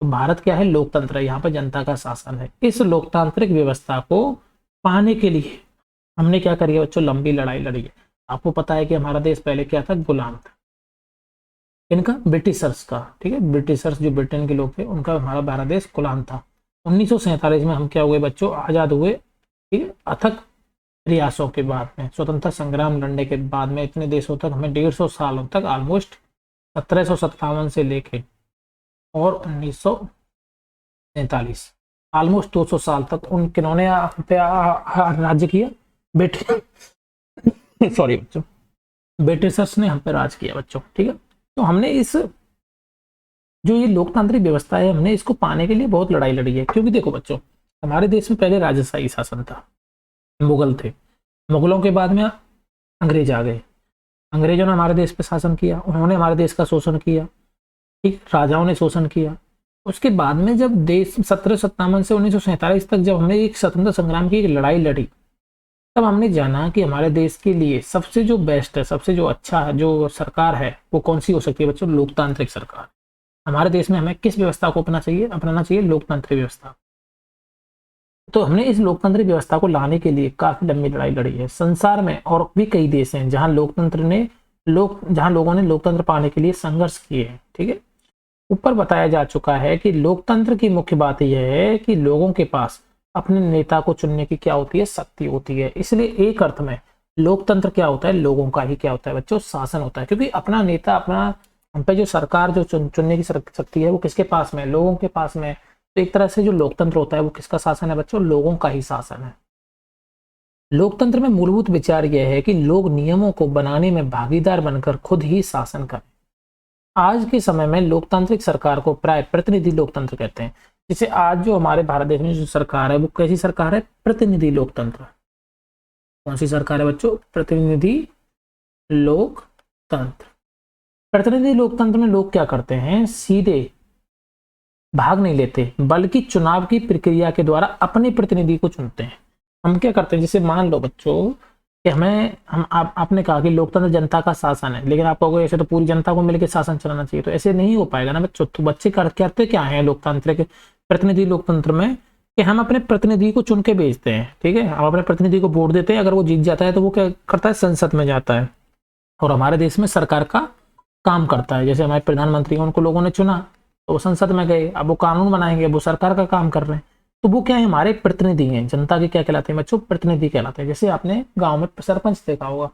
तो भारत क्या है, लोकतंत्र है, यहाँ पे जनता का शासन है। इस लोकतांत्रिक व्यवस्था को पाने के लिए हमने क्या करी है बच्चों, लंबी लड़ाई लड़ी है। आपको पता है कि हमारा देश पहले क्या था, गुलाम था, इनका, ब्रिटिशर्स का, ठीक है, ब्रिटिशर्स जो ब्रिटेन के लोग थे उनका हमारा भारत देश गुलाम था। 1947 में हम क्या हुए बच्चों, आजाद हुए, ठीक है। अथक प्रयासों के बाद में, स्वतंत्रता संग्राम लड़ने के बाद में, इतने देशों तक हमें 150 सालों तक, ऑलमोस्ट 1757 से लेके और 1947, ऑलमोस्ट 200 साल तक उन किन्होंने राज्य किया, सॉरी बच्चों, ब्रिटिशर्स ने हम पे राज किया बच्चों, ठीक है। तो हमने इस जो ये लोकतांत्रिक व्यवस्था है, हमने इसको पाने के लिए बहुत लड़ाई लड़ी है। क्योंकि देखो बच्चों, हमारे देश में पहले राजशाही शासन था, मुगल थे, मुगलों के बाद में अंग्रेज आ गए, अंग्रेजों ने हमारे देश पे शासन किया, उन्होंने हमारे देश का शोषण किया, ठीक, राजाओं ने शोषण किया। उसके बाद में जब देश 1757 से 1947 तक जब हमने एक स्वतंत्रता संग्राम की एक लड़ाई लड़ी, तब हमने जाना कि हमारे देश के लिए सबसे जो बेस्ट है, सबसे जो अच्छा है, जो सरकार है, वो कौन सी हो सकती है बच्चों, लोकतांत्रिक सरकार। हमारे देश में हमें किस व्यवस्था को अपनाना चाहिए, लोकतांत्रिक व्यवस्था। तो हमने इस लोकतांत्रिक व्यवस्था को लाने के लिए काफी लंबी लड़ाई लड़ी है। संसार में और भी कई देश हैं जहां लोगों ने लोकतंत्र पाने के लिए संघर्ष किए हैं, ठीक है। ऊपर बताया जा चुका है कि लोकतंत्र की मुख्य बात यह है कि लोगों के पास अपने नेता को चुनने की क्या होती है, शक्ति होती है। इसलिए एक अर्थ में लोकतंत्र क्या होता है, लोगों का ही क्या होता है बच्चों, शासन होता है। क्योंकि अपना नेता, अपना हम पे जो सरकार जो चुनने की शक्ति है, वो किसके पास में, लोगों के पास में। तो एक तरह से जो लोकतंत्र होता है वो किसका शासन है बच्चों, लोगों का ही शासन है। लोकतंत्र में मूलभूत विचार यह है कि लोग नियमों को बनाने में भागीदार बनकर खुद ही शासन करें। आज के समय में लोकतांत्रिक सरकार को प्राय प्रतिनिधि लोकतंत्र कहते हैं। जैसे आज जो हमारे भारत देश में जो सरकार है, वो कैसी सरकार है, प्रतिनिधि लोकतंत्र। कौन सी सरकार है बच्चों, प्रतिनिधि लोकतंत्र। प्रतिनिधि लोकतंत्र में लोग क्या करते हैं, सीधे भाग नहीं लेते, बल्कि चुनाव की प्रक्रिया के द्वारा अपने प्रतिनिधि को चुनते हैं। हम क्या करते हैं, जैसे मान लो बच्चों कि आपने कहा कि लोकतंत्र जनता का शासन है, लेकिन आप कहोगे ऐसे तो पूरी जनता को मिलकर शासन चलाना चाहिए, तो ऐसे नहीं हो पाएगा ना बच्चों। तो बच्चे करते क्या है लोकतांत्रिक प्रतिनिधि लोकतंत्र में, कि हम अपने प्रतिनिधि को चुन के भेजते हैं, ठीक है। हम अपने प्रतिनिधि को वोट देते हैं, अगर वो जीत जाता है तो वो क्या करता है, संसद में जाता है और हमारे देश में सरकार का काम करता है। जैसे हमारे प्रधानमंत्री उनको लोगों ने चुना तो वो संसद में गए, अब वो कानून बनाएंगे, वो सरकार का काम कर रहे हैं। तो वो क्या है, हमारे प्रतिनिधि हैं, जनता के क्या कहलाते हैं बच्चों, प्रतिनिधि कहलाते हैं। जैसे आपने गांव में सरपंच देखा होगा,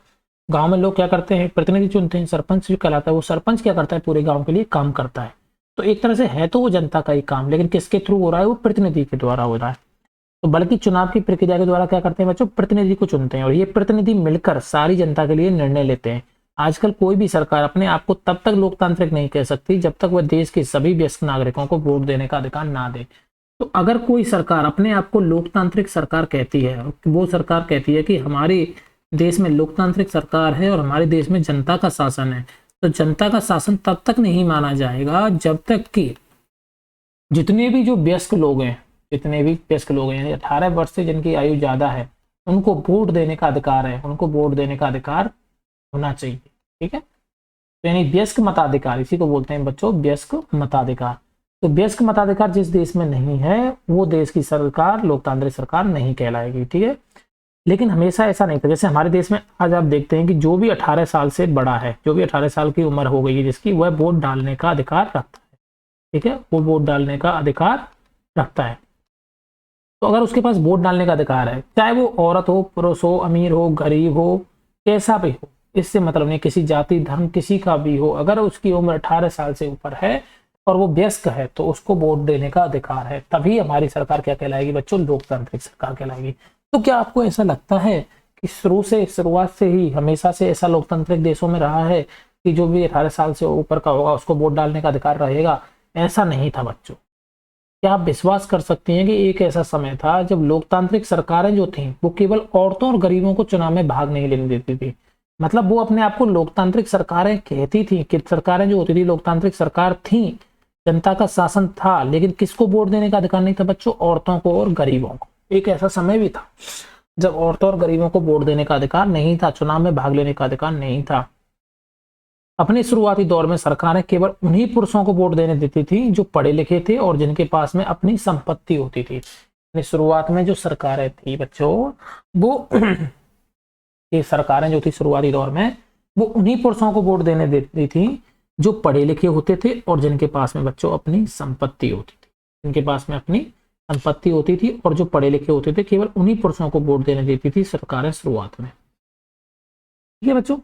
गांव में लोग क्या करते हैं, प्रतिनिधि चुनते हैं, सरपंच जो कहलाता है, वो सरपंच क्या करता है, पूरे गांव के लिए काम करता है। तो एक तरह से है तो वो जनता का ही काम, लेकिन किसके थ्रू हो रहा है, वो प्रतिनिधि के द्वारा हो रहा है। तो बल्कि चुनाव की प्रक्रिया के द्वारा क्या करते हैं बच्चों, प्रतिनिधि को चुनते हैं, और ये प्रतिनिधि मिलकर सारी जनता के लिए निर्णय लेते हैं। आजकल कोई भी सरकार अपने आप को तब तक लोकतांत्रिक नहीं कह सकती जब तक वह देश के सभी वयस्क नागरिकों को वोट देने का अधिकार ना दे। तो अगर कोई सरकार अपने आप को लोकतांत्रिक सरकार कहती है, वो सरकार कहती है कि हमारे देश में लोकतांत्रिक सरकार है और हमारे देश में जनता का शासन है, तो जनता का शासन तब तक नहीं माना जाएगा जब तक कि जितने भी जो वयस्क लोग हैं, 18 वर्ष से जिनकी आयु ज्यादा है, उनको वोट देने का अधिकार है, उनको वोट देने का अधिकार होना चाहिए, ठीक है। तो यानी वयस्क मताधिकार, इसी को बोलते हैं बच्चों वयस्क मताधिकार। तो वयस्क मताधिकार जिस देश में नहीं है, वो देश की सरकार लोकतांत्रिक सरकार नहीं कहलाएगी, ठीक है। लेकिन हमेशा ऐसा नहीं था। जैसे हमारे देश में आज आप देखते हैं कि जो भी 18 साल से बड़ा है, जो भी 18 साल की उम्र हो गई है जिसकी, वह वोट डालने का अधिकार रखता है, ठीक है, वो वोट डालने का अधिकार रखता है। तो अगर उसके पास वोट डालने का अधिकार है, चाहे वो औरत हो, पुरुष हो, अमीर हो, गरीब हो, कैसा भी हो, इससे मतलब नहीं, किसी जाति धर्म किसी का भी हो, अगर उसकी उम्र 18 साल से ऊपर है और वो वयस्क है, तो उसको वोट देने का अधिकार है। तभी हमारी सरकार क्या कहलाएगी बच्चों, लोकतांत्रिक सरकार कहलाएगी। तो क्या आपको ऐसा लगता है कि शुरुआत से ही हमेशा से ऐसा लोकतांत्रिक देशों में रहा है कि जो भी 18 साल से ऊपर का होगा उसको वोट डालने का अधिकार रहेगा? ऐसा नहीं था बच्चों। क्या आप विश्वास कर सकती हैं कि एक ऐसा समय था जब लोकतांत्रिक सरकारें जो थीं वो केवल औरतों और गरीबों को चुनाव में भाग नहीं लेने देती थी। मतलब वो अपने आप को लोकतांत्रिक सरकारें कहती थी कि सरकारें जो होती थी लोकतांत्रिक सरकार थी, जनता का शासन था, लेकिन किसको वोट देने का अधिकार नहीं था बच्चों, औरतों को और गरीबों को। एक ऐसा समय भी था जब औरतों और गरीबों को वोट देने का अधिकार नहीं था, चुनाव में भाग लेने का अधिकार नहीं था। अपने शुरुआती दौर में सरकारें केवल उन्हीं पुरुषों को वोट देने देती थी जो पढ़े लिखे थे और जिनके पास में अपनी संपत्ति होती थी। अपनी शुरुआत में जो सरकारें थी बच्चों, वो ये सरकारें जो थी शुरुआती दौर में, वो उन्हीं पुरुषों को वोट देने देती थी जो पढ़े लिखे होते थे और जिनके पास में बच्चों अपनी संपत्ति होती थी। जिनके पास में अपनी संपत्ति होती थी और जो पढ़े लिखे होते थे, केवल उन्हीं पुरुषों को वोट देने देती थी सरकारें शुरुआत में। ठीक है बच्चों,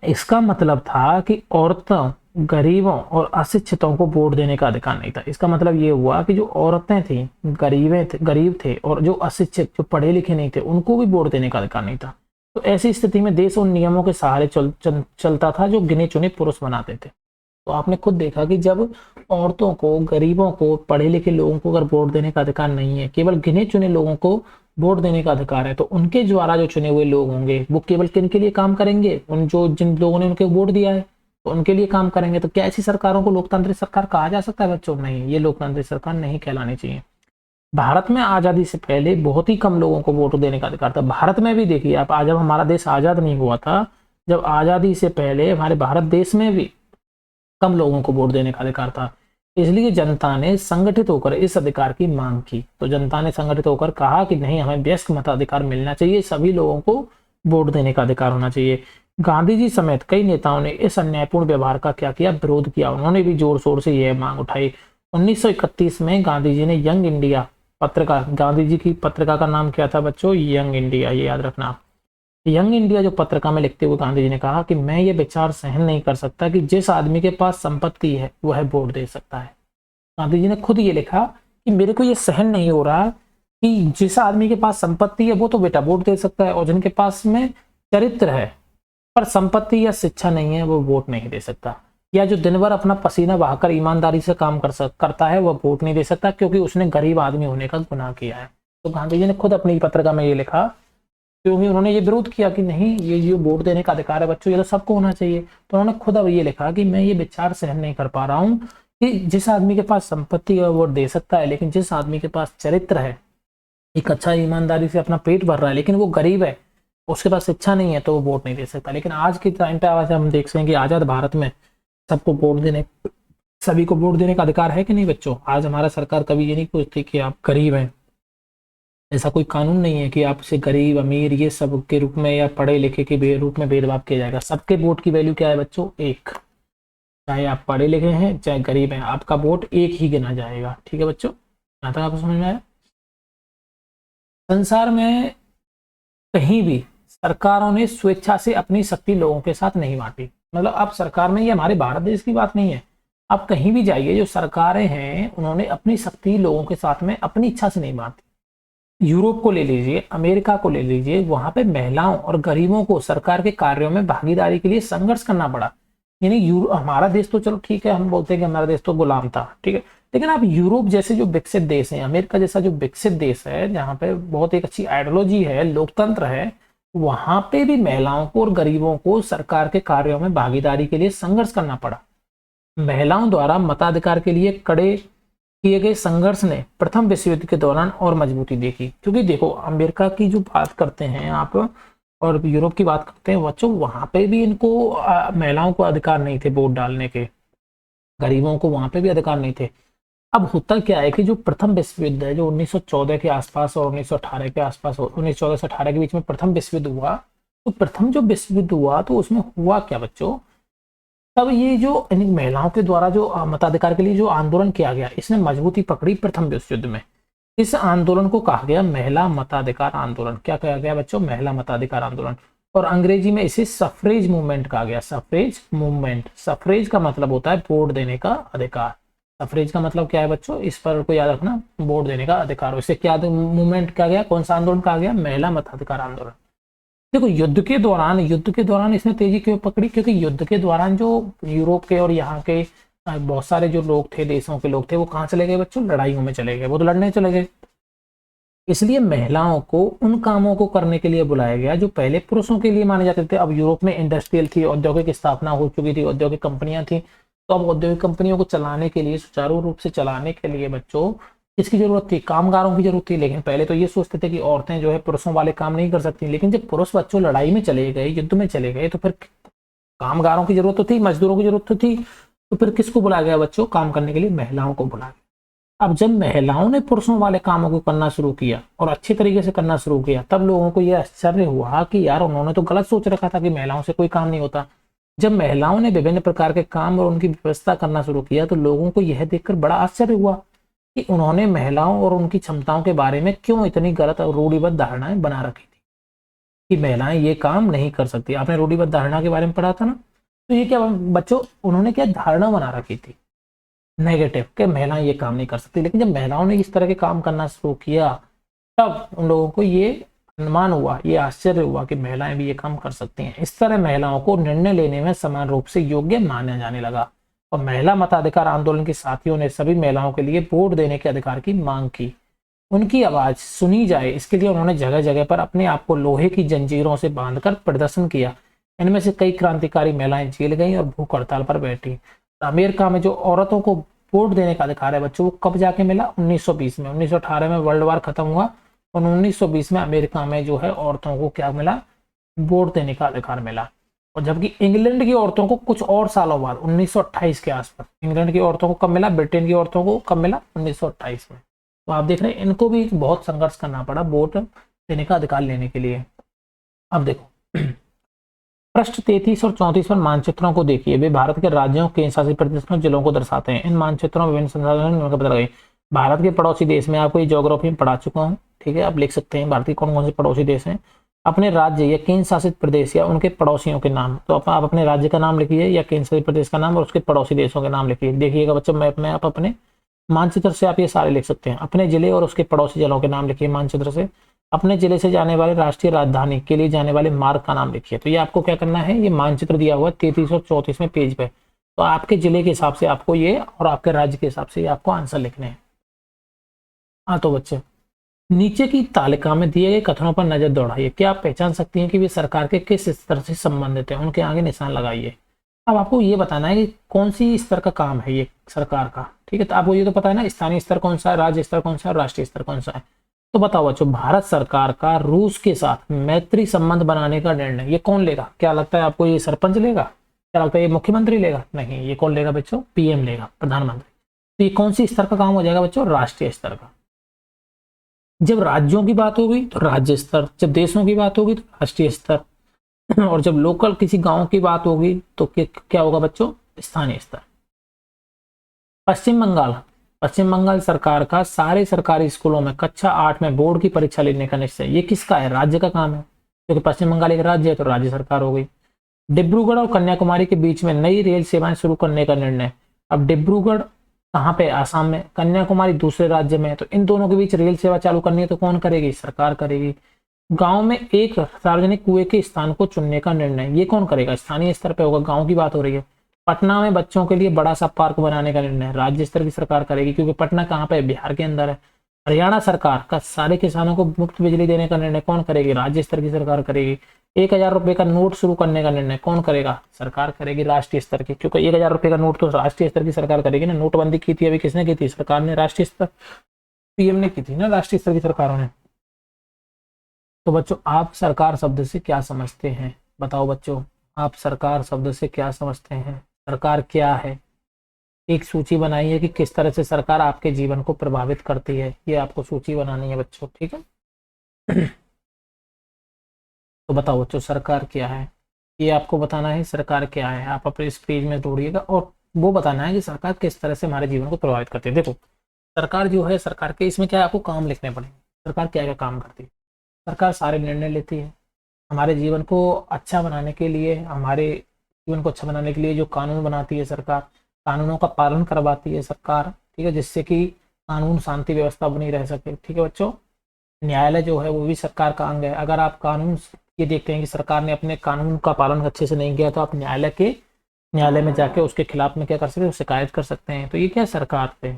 इसका मतलब था कि औरतों, गरीबों और अशिक्षितों को वोट देने का अधिकार नहीं था। इसका मतलब ये हुआ कि जो औरतें थी, गरीब थे और जो अशिक्षित, जो पढ़े लिखे नहीं थे, उनको भी वोट देने का अधिकार नहीं था। तो ऐसी स्थिति में देश उन नियमों के सहारे चलता था जो गिने चुने पुरुष बनाते थे। तो आपने खुद देखा कि जब औरतों को, गरीबों को, पढ़े लिखे लोगों को अगर वोट देने का अधिकार नहीं है, केवल गिने चुने लोगों को वोट देने का अधिकार है, तो उनके द्वारा जो चुने हुए लोग होंगे वो केवल किन के लिए काम करेंगे? जिन लोगों ने उनके वोट दिया है, तो उनके लिए काम करेंगे। तो क्या ऐसी सरकारों को लोकतांत्रिक सरकार कहा जा सकता है बच्चों? नहीं, ये लोकतांत्रिक सरकार नहीं कहलानी चाहिए। भारत में आजादी से पहले बहुत ही कम लोगों को वोट देने का अधिकार था। भारत में भी देखिए आप, आज जब हमारा देश आजाद नहीं हुआ था, जब आजादी से पहले हमारे भारत देश में भी कम लोगों को वोट देने का अधिकार था। इसलिए जनता ने संगठित होकर इस अधिकार की मांग की। तो जनता ने संगठित होकर कहा कि नहीं, हमें वयस्क मताधिकार मिलना चाहिए, सभी लोगों को वोट देने का अधिकार होना चाहिए। गांधी जी समेत कई नेताओं ने इस अन्यायपूर्ण व्यवहार का क्या किया? विरोध किया। उन्होंने भी जोर शोर से यह मांग उठाई। 1931 में गांधी जी ने यंग इंडिया पत्रिका, गांधी जी की पत्रिका का नाम क्या था बच्चों? यंग इंडिया, ये याद रखना। यंग इंडिया जो पत्रिका में लिखते हुए गांधी जी ने कहा कि मैं ये विचार सहन नहीं कर सकता कि जिस आदमी के पास संपत्ति है वह वोट दे सकता है। गांधी जी ने खुद ये लिखा कि मेरे को ये सहन नहीं हो रहा कि जिस आदमी के पास संपत्ति है वो तो बेटा वोट दे सकता है, और जिनके पास में चरित्र है पर संपत्ति या शिक्षा नहीं है वो वोट नहीं दे सकता। या जो दिन भर अपना पसीना बहाकर ईमानदारी से काम करता है वह वोट नहीं दे सकता, क्योंकि उसने गरीब आदमी होने का गुनाह किया है। तो गांधी जी ने खुद अपनी पत्रिका में ये लिखा, क्योंकि उन्होंने ये विरोध किया कि नहीं, ये जो वोट देने का अधिकार है बच्चों, ये तो सबको होना चाहिए। तो उन्होंने खुद अब ये लिखा कि मैं ये विचार सहन नहीं कर पा रहा हूँ कि जिस आदमी के पास संपत्ति है वोट दे सकता है, लेकिन जिस आदमी के पास चरित्र है, एक अच्छा ईमानदारी से अपना पेट भर रहा है, लेकिन वो गरीब है, उसके पास शिक्षा नहीं है, तो वो वोट नहीं दे सकता। लेकिन आज के टाइम पे आज हम देख सकते हैं कि आजाद भारत में सबको वोट देने, सभी को वोट देने का अधिकार है कि नहीं बच्चों? आज हमारा सरकार कभी ये नहीं पूछती कि आप गरीब हैं। ऐसा कोई कानून नहीं है कि आपसे गरीब अमीर ये सब के रूप में या पढ़े लिखे के रूप में भेदभाव किया जाएगा। सबके वोट की वैल्यू क्या है बच्चों? एक। चाहे आप पढ़े लिखे हैं चाहे गरीब हैं, आपका वोट एक ही गिना जाएगा। ठीक है बच्चों, यहाँ तक आपको समझ में आया? संसार में कहीं भी सरकारों ने स्वेच्छा से अपनी शक्ति लोगों के साथ नहीं बांटी। मतलब अब सरकार में, ये हमारे भारत देश की बात नहीं है, आप कहीं भी जाइए, जो सरकारें हैं उन्होंने अपनी शक्ति लोगों के साथ में अपनी इच्छा से नहीं बांटी। यूरोप को ले लीजिए, अमेरिका को ले लीजिए, वहां पे महिलाओं और गरीबों को सरकार के कार्यों में भागीदारी के लिए संघर्ष करना पड़ा। यानी हमारा देश तो चलो ठीक है, हम बोलते हैं कि हमारा देश तो गुलाम था, ठीक है, लेकिन आप यूरोप जैसे जो विकसित देश हैं, अमेरिका जैसा जो विकसित देश है, जहाँ पे बहुत एक अच्छी आइडियोलॉजी है, लोकतंत्र है, वहां पे भी महिलाओं को और गरीबों को सरकार के कार्यों में भागीदारी के लिए संघर्ष करना पड़ा। महिलाओं द्वारा मताधिकार के लिए कड़े किए गए संघर्ष ने प्रथम विश्व युद्ध के दौरान और मजबूती देखी। क्योंकि देखो, अमेरिका की जो बात करते हैं आप और यूरोप की बात करते हैं बच्चों, वहां पे भी इनको महिलाओं को अधिकार नहीं थे वोट डालने के, गरीबों को वहां पे भी अधिकार नहीं थे। अब होता क्या है कि जो प्रथम विश्व युद्ध है, जो 1914 के आसपास और 1918 के आसपास, 1914 से 18 के बीच में प्रथम विश्व युद्ध हुआ, तो प्रथम जो विश्व युद्ध हुआ तो उसमें हुआ क्या बच्चों? तब ये जो महिलाओं के द्वारा जो मताधिकार के लिए जो आंदोलन किया गया, इसने मजबूती पकड़ी प्रथम विश्व युद्ध में। इस आंदोलन को कहा गया महिला मताधिकार आंदोलन। क्या कहा गया बच्चों? महिला मताधिकार आंदोलन। और अंग्रेजी में इसे सफरेज मूवमेंट कहा गया। सफरेज मूवमेंट, सफरेज का मतलब होता है वोट देने का अधिकार। सफरेज का मतलब क्या है बच्चों? इस पर को याद रखना, वोट देने का अधिकार। इसे क्या मूवमेंट कहा गया? कौन सा आंदोलन कहा गया? महिला मताधिकार आंदोलन। देखो, युद्ध के दौरान इसने तेजी क्यों पकड़ी? क्योंकि युद्ध के दौरान जो यूरोप के और यहाँ के बहुत सारे जो लोग थे, देशों के लोग थे, वो कहाँ चले गए बच्चों? लड़ाइयों में चले गए, वो तो लड़ने चले गए। इसलिए महिलाओं को उन कामों को करने के लिए बुलाया गया जो पहले पुरुषों के लिए माने जाते थे। अब यूरोप में इंडस्ट्रियल थी, औद्योगिक स्थापना हो चुकी थी, औद्योगिक कंपनियां थी, तो अब औद्योगिक कंपनियों को चलाने के लिए, सुचारू रूप से चलाने के लिए बच्चों किसकी जरूरत थी? कामगारों की जरूरत थी। लेकिन पहले तो ये सोचते थे कि औरतें जो है पुरुषों वाले काम नहीं कर सकती। लेकिन जब पुरुष बच्चों लड़ाई में चले गए, युद्ध में चले गए, तो फिर कामगारों की जरूरत तो थी, मजदूरों की जरूरत तो थी, तो फिर किसको बुलाया गया बच्चों काम करने के लिए? महिलाओं को बुलाया गया। अब जब महिलाओं ने पुरुषों वाले कामों को करना शुरू किया और अच्छे तरीके से करना शुरू किया, तब लोगों को यह आश्चर्य हुआ कि यार उन्होंने तो गलत सोच रखा था कि महिलाओं से कोई काम नहीं होता। जब महिलाओं ने विभिन्न प्रकार के काम और उनकी व्यवस्था करना शुरू किया तो लोगों को यह देखकर बड़ा आश्चर्य हुआ कि उन्होंने महिलाओं और उनकी क्षमताओं के बारे में क्यों इतनी गलत और रूढ़िबद्ध धारणाएं बना रखी थी कि महिलाएं ये काम नहीं कर सकती। आपने रूढ़िबद्ध धारणा के बारे में पढ़ा था ना, तो ये क्या बच्चों, उन्होंने क्या धारणा बना रखी थी नेगेटिव कि महिलाएं ये काम नहीं कर सकती। लेकिन जब महिलाओं ने इस तरह के काम करना शुरू किया, तब उन लोगों को ये अनुमान हुआ, ये आश्चर्य हुआ कि महिलाएं भी ये काम कर सकती हैं। इस तरह महिलाओं को निर्णय लेने में समान रूप से योग्य माना जाने लगा और महिला मताधिकार आंदोलन के साथियों ने सभी महिलाओं के लिए वोट देने के अधिकार की मांग की। उनकी आवाज सुनी जाए, इसके लिए उन्होंने जगह जगह पर अपने आप को लोहे की जंजीरों से बांधकर प्रदर्शन किया। इनमें से कई क्रांतिकारी महिलाएं जेल गईं और भूख हड़ताल पर बैठी। अमेरिका में जो औरतों को वोट देने का अधिकार है बच्चों, वो कब जाके मिला? 1920 में। 1918 में वर्ल्ड वार खत्म हुआ और 1920 में अमेरिका में जो है औरतों को क्या मिला? वोट देने का अधिकार मिला। और जबकि इंग्लैंड की औरतों को कुछ और सालों बाद 1928 के आसपास, इंग्लैंड की औरतों को कब मिला? ब्रिटेन की औरतों को कब मिला? 1928 में। तो आप देख रहे हैं इनको भी बहुत संघर्ष करना पड़ा वोट देने का अधिकार लेने के लिए। अब देखो पृष्ठ 33 और 34 पर मानचित्रों को देखिए। वे भारत के राज्यों, केंद्र शासित प्रदेशों, जिलों को दर्शाते हैं। इन मानचित्रों में विभिन्न संसाधन पता लगे। भारत के पड़ोसी देश में आपको ये ज्योग्राफी में पढ़ा चुका हूँ, ठीक है। आप लिख सकते हैं भारत के कौन कौन से पड़ोसी देश हैं। अपने राज्य या केंद्र शासित प्रदेश या उनके पड़ोसियों के नाम, तो आप अपने राज्य का नाम लिखिए या केंद्र शासित प्रदेश का नाम और उसके पड़ोसी देशों के नाम लिखिए। देखिएगा बच्चों मैप में आप अपने मानचित्र से आप ये सारे लिख सकते हैं। अपने जिले और उसके पड़ोसी जिलों के नाम लिखिए मानचित्र से। अपने जिले से जाने वाले राष्ट्रीय राजधानी के लिए जाने वाले मार्ग का नाम लिखिए। तो ये आपको क्या करना है, ये मानचित्र दिया हुआ है 33 और 34 में पेज पे। तो आपके जिले के हिसाब से आपको ये और आपके राज्य के हिसाब से ये आपको आंसर लिखने हैं। हाँ तो बच्चे नीचे की तालिका में दिए गए कथनों पर नजर दौड़ाइए। क्या आप पहचान सकती हैं कि वे सरकार के किस स्तर से संबंधित हैं? उनके आगे निशान लगाइए। अब आपको ये बताना है कि कौन सी स्तर का काम है ये सरकार का, ठीक है। तो आपको ये तो पता है ना, स्थानीय स्तर कौन सा है, राज्य स्तर कौन सा है और राष्ट्रीय स्तर कौन सा है। तो बताओ बच्चों, भारत सरकार का रूस के साथ मैत्री संबंध बनाने का निर्णय ये कौन लेगा? क्या लगता है आपको? ये सरपंच लेगा? क्या लगता है ये मुख्यमंत्री लेगा? नहीं, ये कौन लेगा बच्चों? पीएम लेगा, प्रधानमंत्री। तो ये कौन सी स्तर का काम हो जाएगा बच्चों? राष्ट्रीय स्तर का। जब राज्यों की बात होगी तो राज्य स्तर, जब देशों की बात होगी तो राष्ट्रीय स्तर, और जब लोकल किसी गांव की बात होगी तो क्या होगा बच्चों? स्थानीय स्तर। पश्चिम बंगाल सरकार का सारे सरकारी स्कूलों में कक्षा 8 में बोर्ड की परीक्षा लेने का निश्चय, ये किसका है? राज्य का काम है, क्योंकि पश्चिम बंगाल एक राज्य है तो राज्य सरकार हो गई। डिब्रूगढ़ और कन्याकुमारी के बीच में नई रेल सेवाएं शुरू करने का निर्णय। अब डिब्रूगढ़ कहाँ पे? आसाम में। कन्याकुमारी दूसरे राज्य में है, तो इन दोनों के बीच रेल सेवा चालू करनी है तो कौन करेगी? सरकार करेगी। गांव में एक सार्वजनिक कुएं के स्थान को चुनने का निर्णय, ये कौन करेगा? स्थानीय स्तर पे होगा, गांव की बात हो रही है। पटना में बच्चों के लिए बड़ा सा पार्क बनाने का निर्णय राज्य स्तर की सरकार करेगी, क्योंकि पटना कहाँ पे? बिहार के अंदर है। हरियाणा सरकार का सारे किसानों को मुफ्त बिजली देने का निर्णय कौन करेगी? राज्य स्तर की सरकार करेगी। 1000 रुपए का नोट शुरू करने का निर्णय कौन करेगा? सरकार करेगी, राष्ट्रीय स्तर की, क्योंकि 1000 रुपए का नोट तो राष्ट्रीय स्तर की सरकार करेगी ना। नोटबंदी की थी अभी किसने की थी? सरकार ने, राष्ट्रीय स्तर, पीएम ने की थी ना, राष्ट्रीय स्तर की सरकारों ने। तो बच्चों आप सरकार शब्द से क्या समझते हैं? बताओ बच्चों, आप सरकार शब्द से क्या समझते हैं? सरकार क्या है? एक सूची बनाइए कि किस तरह से सरकार आपके जीवन को प्रभावित करती है। ये आपको सूची बनानी है बच्चों, ठीक है। तो बताओ बच्चों सरकार क्या है, ये आपको बताना है सरकार क्या है। आप अपने इस पेज में ढूंढिएगा और वो बताना है कि सरकार किस तरह से हमारे जीवन को प्रभावित करती है। देखो सरकार जो है, सरकार के इसमें क्या आपको काम लिखने पड़ेंगे। सरकार क्या क्या काम करती है? सरकार सारे निर्णय लेती है हमारे जीवन को अच्छा बनाने के लिए, हमारे जीवन को अच्छा बनाने के लिए जो कानून बनाती है सरकार, कानूनों का पालन करवाती है सरकार, ठीक है, जिससे कि कानून शांति व्यवस्था बनी रह सके, ठीक है बच्चों। न्यायालय जो है वो भी सरकार का अंग है। अगर आप कानून ये देखते हैं कि सरकार ने अपने कानून का पालन अच्छे से नहीं किया तो आप न्यायालय में जाके उसके खिलाफ में क्या कर सकते हैं? शिकायत कर सकते हैं। तो ये क्या सरकार पे,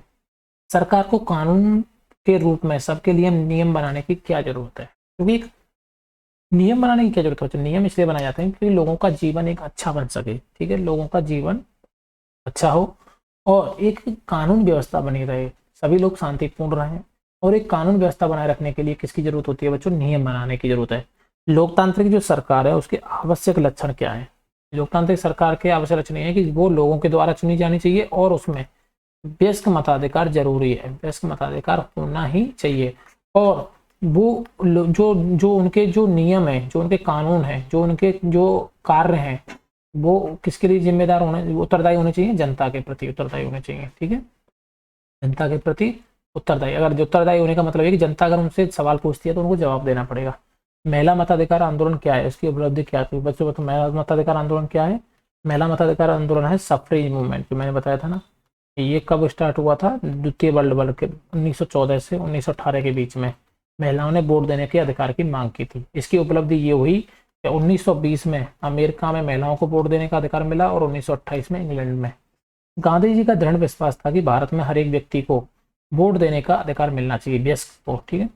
सरकार को कानून के रूप में सबके लिए नियम बनाने की क्या जरूरत है? क्योंकि नियम बनाने की क्या जरूरत है? तो नियम इसलिए बनाए जाते हैं क्योंकि लोगों का जीवन एक अच्छा बन सके, ठीक है, लोगों का जीवन अच्छा हो और एक कानून व्यवस्था बनी रहे, सभी लोग शांतिपूर्ण रहें। और एक कानून व्यवस्था बनाए रखने के लिए किसकी जरूरत होती है बच्चों? नियम बनाने की जरूरत है। लोकतांत्रिक जो सरकार है उसके आवश्यक लक्षण क्या है? लोकतांत्रिक सरकार की अवसंरचना है कि वो लोगों के द्वारा चुनी जानी चाहिए और उसमें वयस्क मताधिकार जरूरी है, वयस्क मताधिकार होना ही चाहिए। और वो जो जो उनके जो नियम है, जो उनके कानून है, जो उनके जो कार्य हैं, वो किसके लिए जिम्मेदार होने, उत्तरदायी होने चाहिए, जनता के प्रति उत्तरदायी होने चाहिए। ठीक है, जनता के प्रति उत्तरदायी। अगर उत्तरदायी होने का मतलब है कि जनता अगर उनसे सवाल पूछती है तो उनको जवाब देना पड़ेगा। महिला मताधिकार आंदोलन क्या है, उसकी उपलब्धि क्या थी बच्चों? बताओ, महिला मताधिकार आंदोलन क्या है? महिला मताधिकार आंदोलन है सफ्रेज मूवमेंट, जो मैंने बताया था ना। ये कब स्टार्ट हुआ था? द्वितीय वर्ल्ड वॉर के 1914 से 1918 के बीच में महिलाओं ने वोट देने के अधिकार की मांग की थी। इसकी उपलब्धि ये हुई कि 1920 में अमेरिका में महिलाओं को वोट देने का अधिकार मिला और 1928 में इंग्लैंड में। गांधी जी का दृढ़ विश्वास था कि भारत में हर एक व्यक्ति को वोट देने का अधिकार मिलना चाहिए, वयस्क को। ठीक है,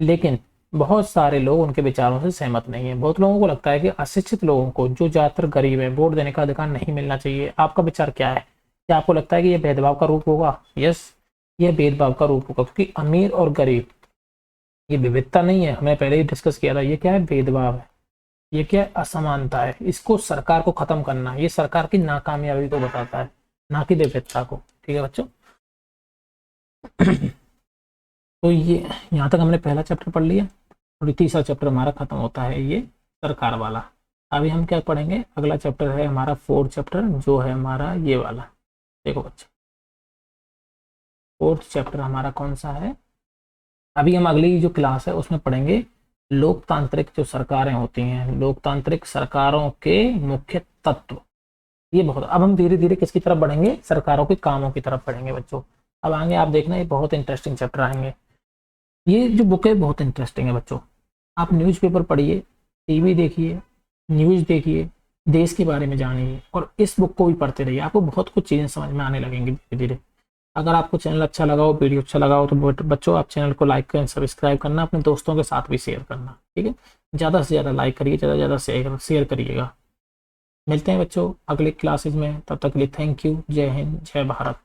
लेकिन बहुत सारे लोग उनके विचारों से सहमत नहीं है। बहुत लोगों को लगता है कि अशिक्षित लोगों को, जो ज्यादातर गरीब है, वोट देने का अधिकार नहीं मिलना चाहिए। आपका विचार क्या है? क्या आपको लगता है कि यह भेदभाव का रूप होगा? यस, यह भेदभाव का रूप होगा, क्योंकि अमीर और गरीब ये विविधता नहीं है, हमने पहले ही डिस्कस किया था। ये क्या है? भेदभाव है। ये क्या है? असमानता है। इसको सरकार को खत्म करना है। ये सरकार की नाकामयाबी को बताता है, ना कि विविधता को। ठीक है बच्चों, तो ये यहाँ तक हमने पहला चैप्टर पढ़ लिया और तीसरा चैप्टर हमारा खत्म होता है, ये सरकार वाला। अभी हम क्या पढ़ेंगे? अगला चैप्टर है हमारा फोर्थ चैप्टर, जो है हमारा ये वाला। देखो बच्चे, फोर्थ चैप्टर हमारा कौन सा है? अभी हम अगली जो क्लास है उसमें पढ़ेंगे लोकतांत्रिक जो सरकारें होती हैं, लोकतांत्रिक सरकारों के मुख्य तत्व। ये बहुत, अब हम धीरे धीरे किसकी तरफ बढ़ेंगे? सरकारों के कामों की तरफ बढ़ेंगे बच्चों। अब आगे आप देखना, ये बहुत इंटरेस्टिंग चैप्टर आएंगे। ये जो बुक है बहुत इंटरेस्टिंग है बच्चों। आप न्यूज़पेपर पढ़िए, टीवी देखिए, न्यूज़ देखिए, देश के बारे में जानिए और इस बुक को भी पढ़ते रहिए। आपको बहुत कुछ चीज़ें समझ में आने लगेंगी धीरे धीरे। अगर आपको चैनल अच्छा लगा हो, वीडियो अच्छा लगा हो, तो बच्चों आप चैनल को लाइक करें, सब्सक्राइब करना, अपने दोस्तों के साथ भी शेयर करना। ठीक है, ज़्यादा से ज़्यादा लाइक करिए, ज़्यादा से ज़्यादा शेयर करिएगा। मिलते हैं बच्चों अगले क्लासेज में, तब तक के लिए थैंक यू। जय हिंद, जय भारत।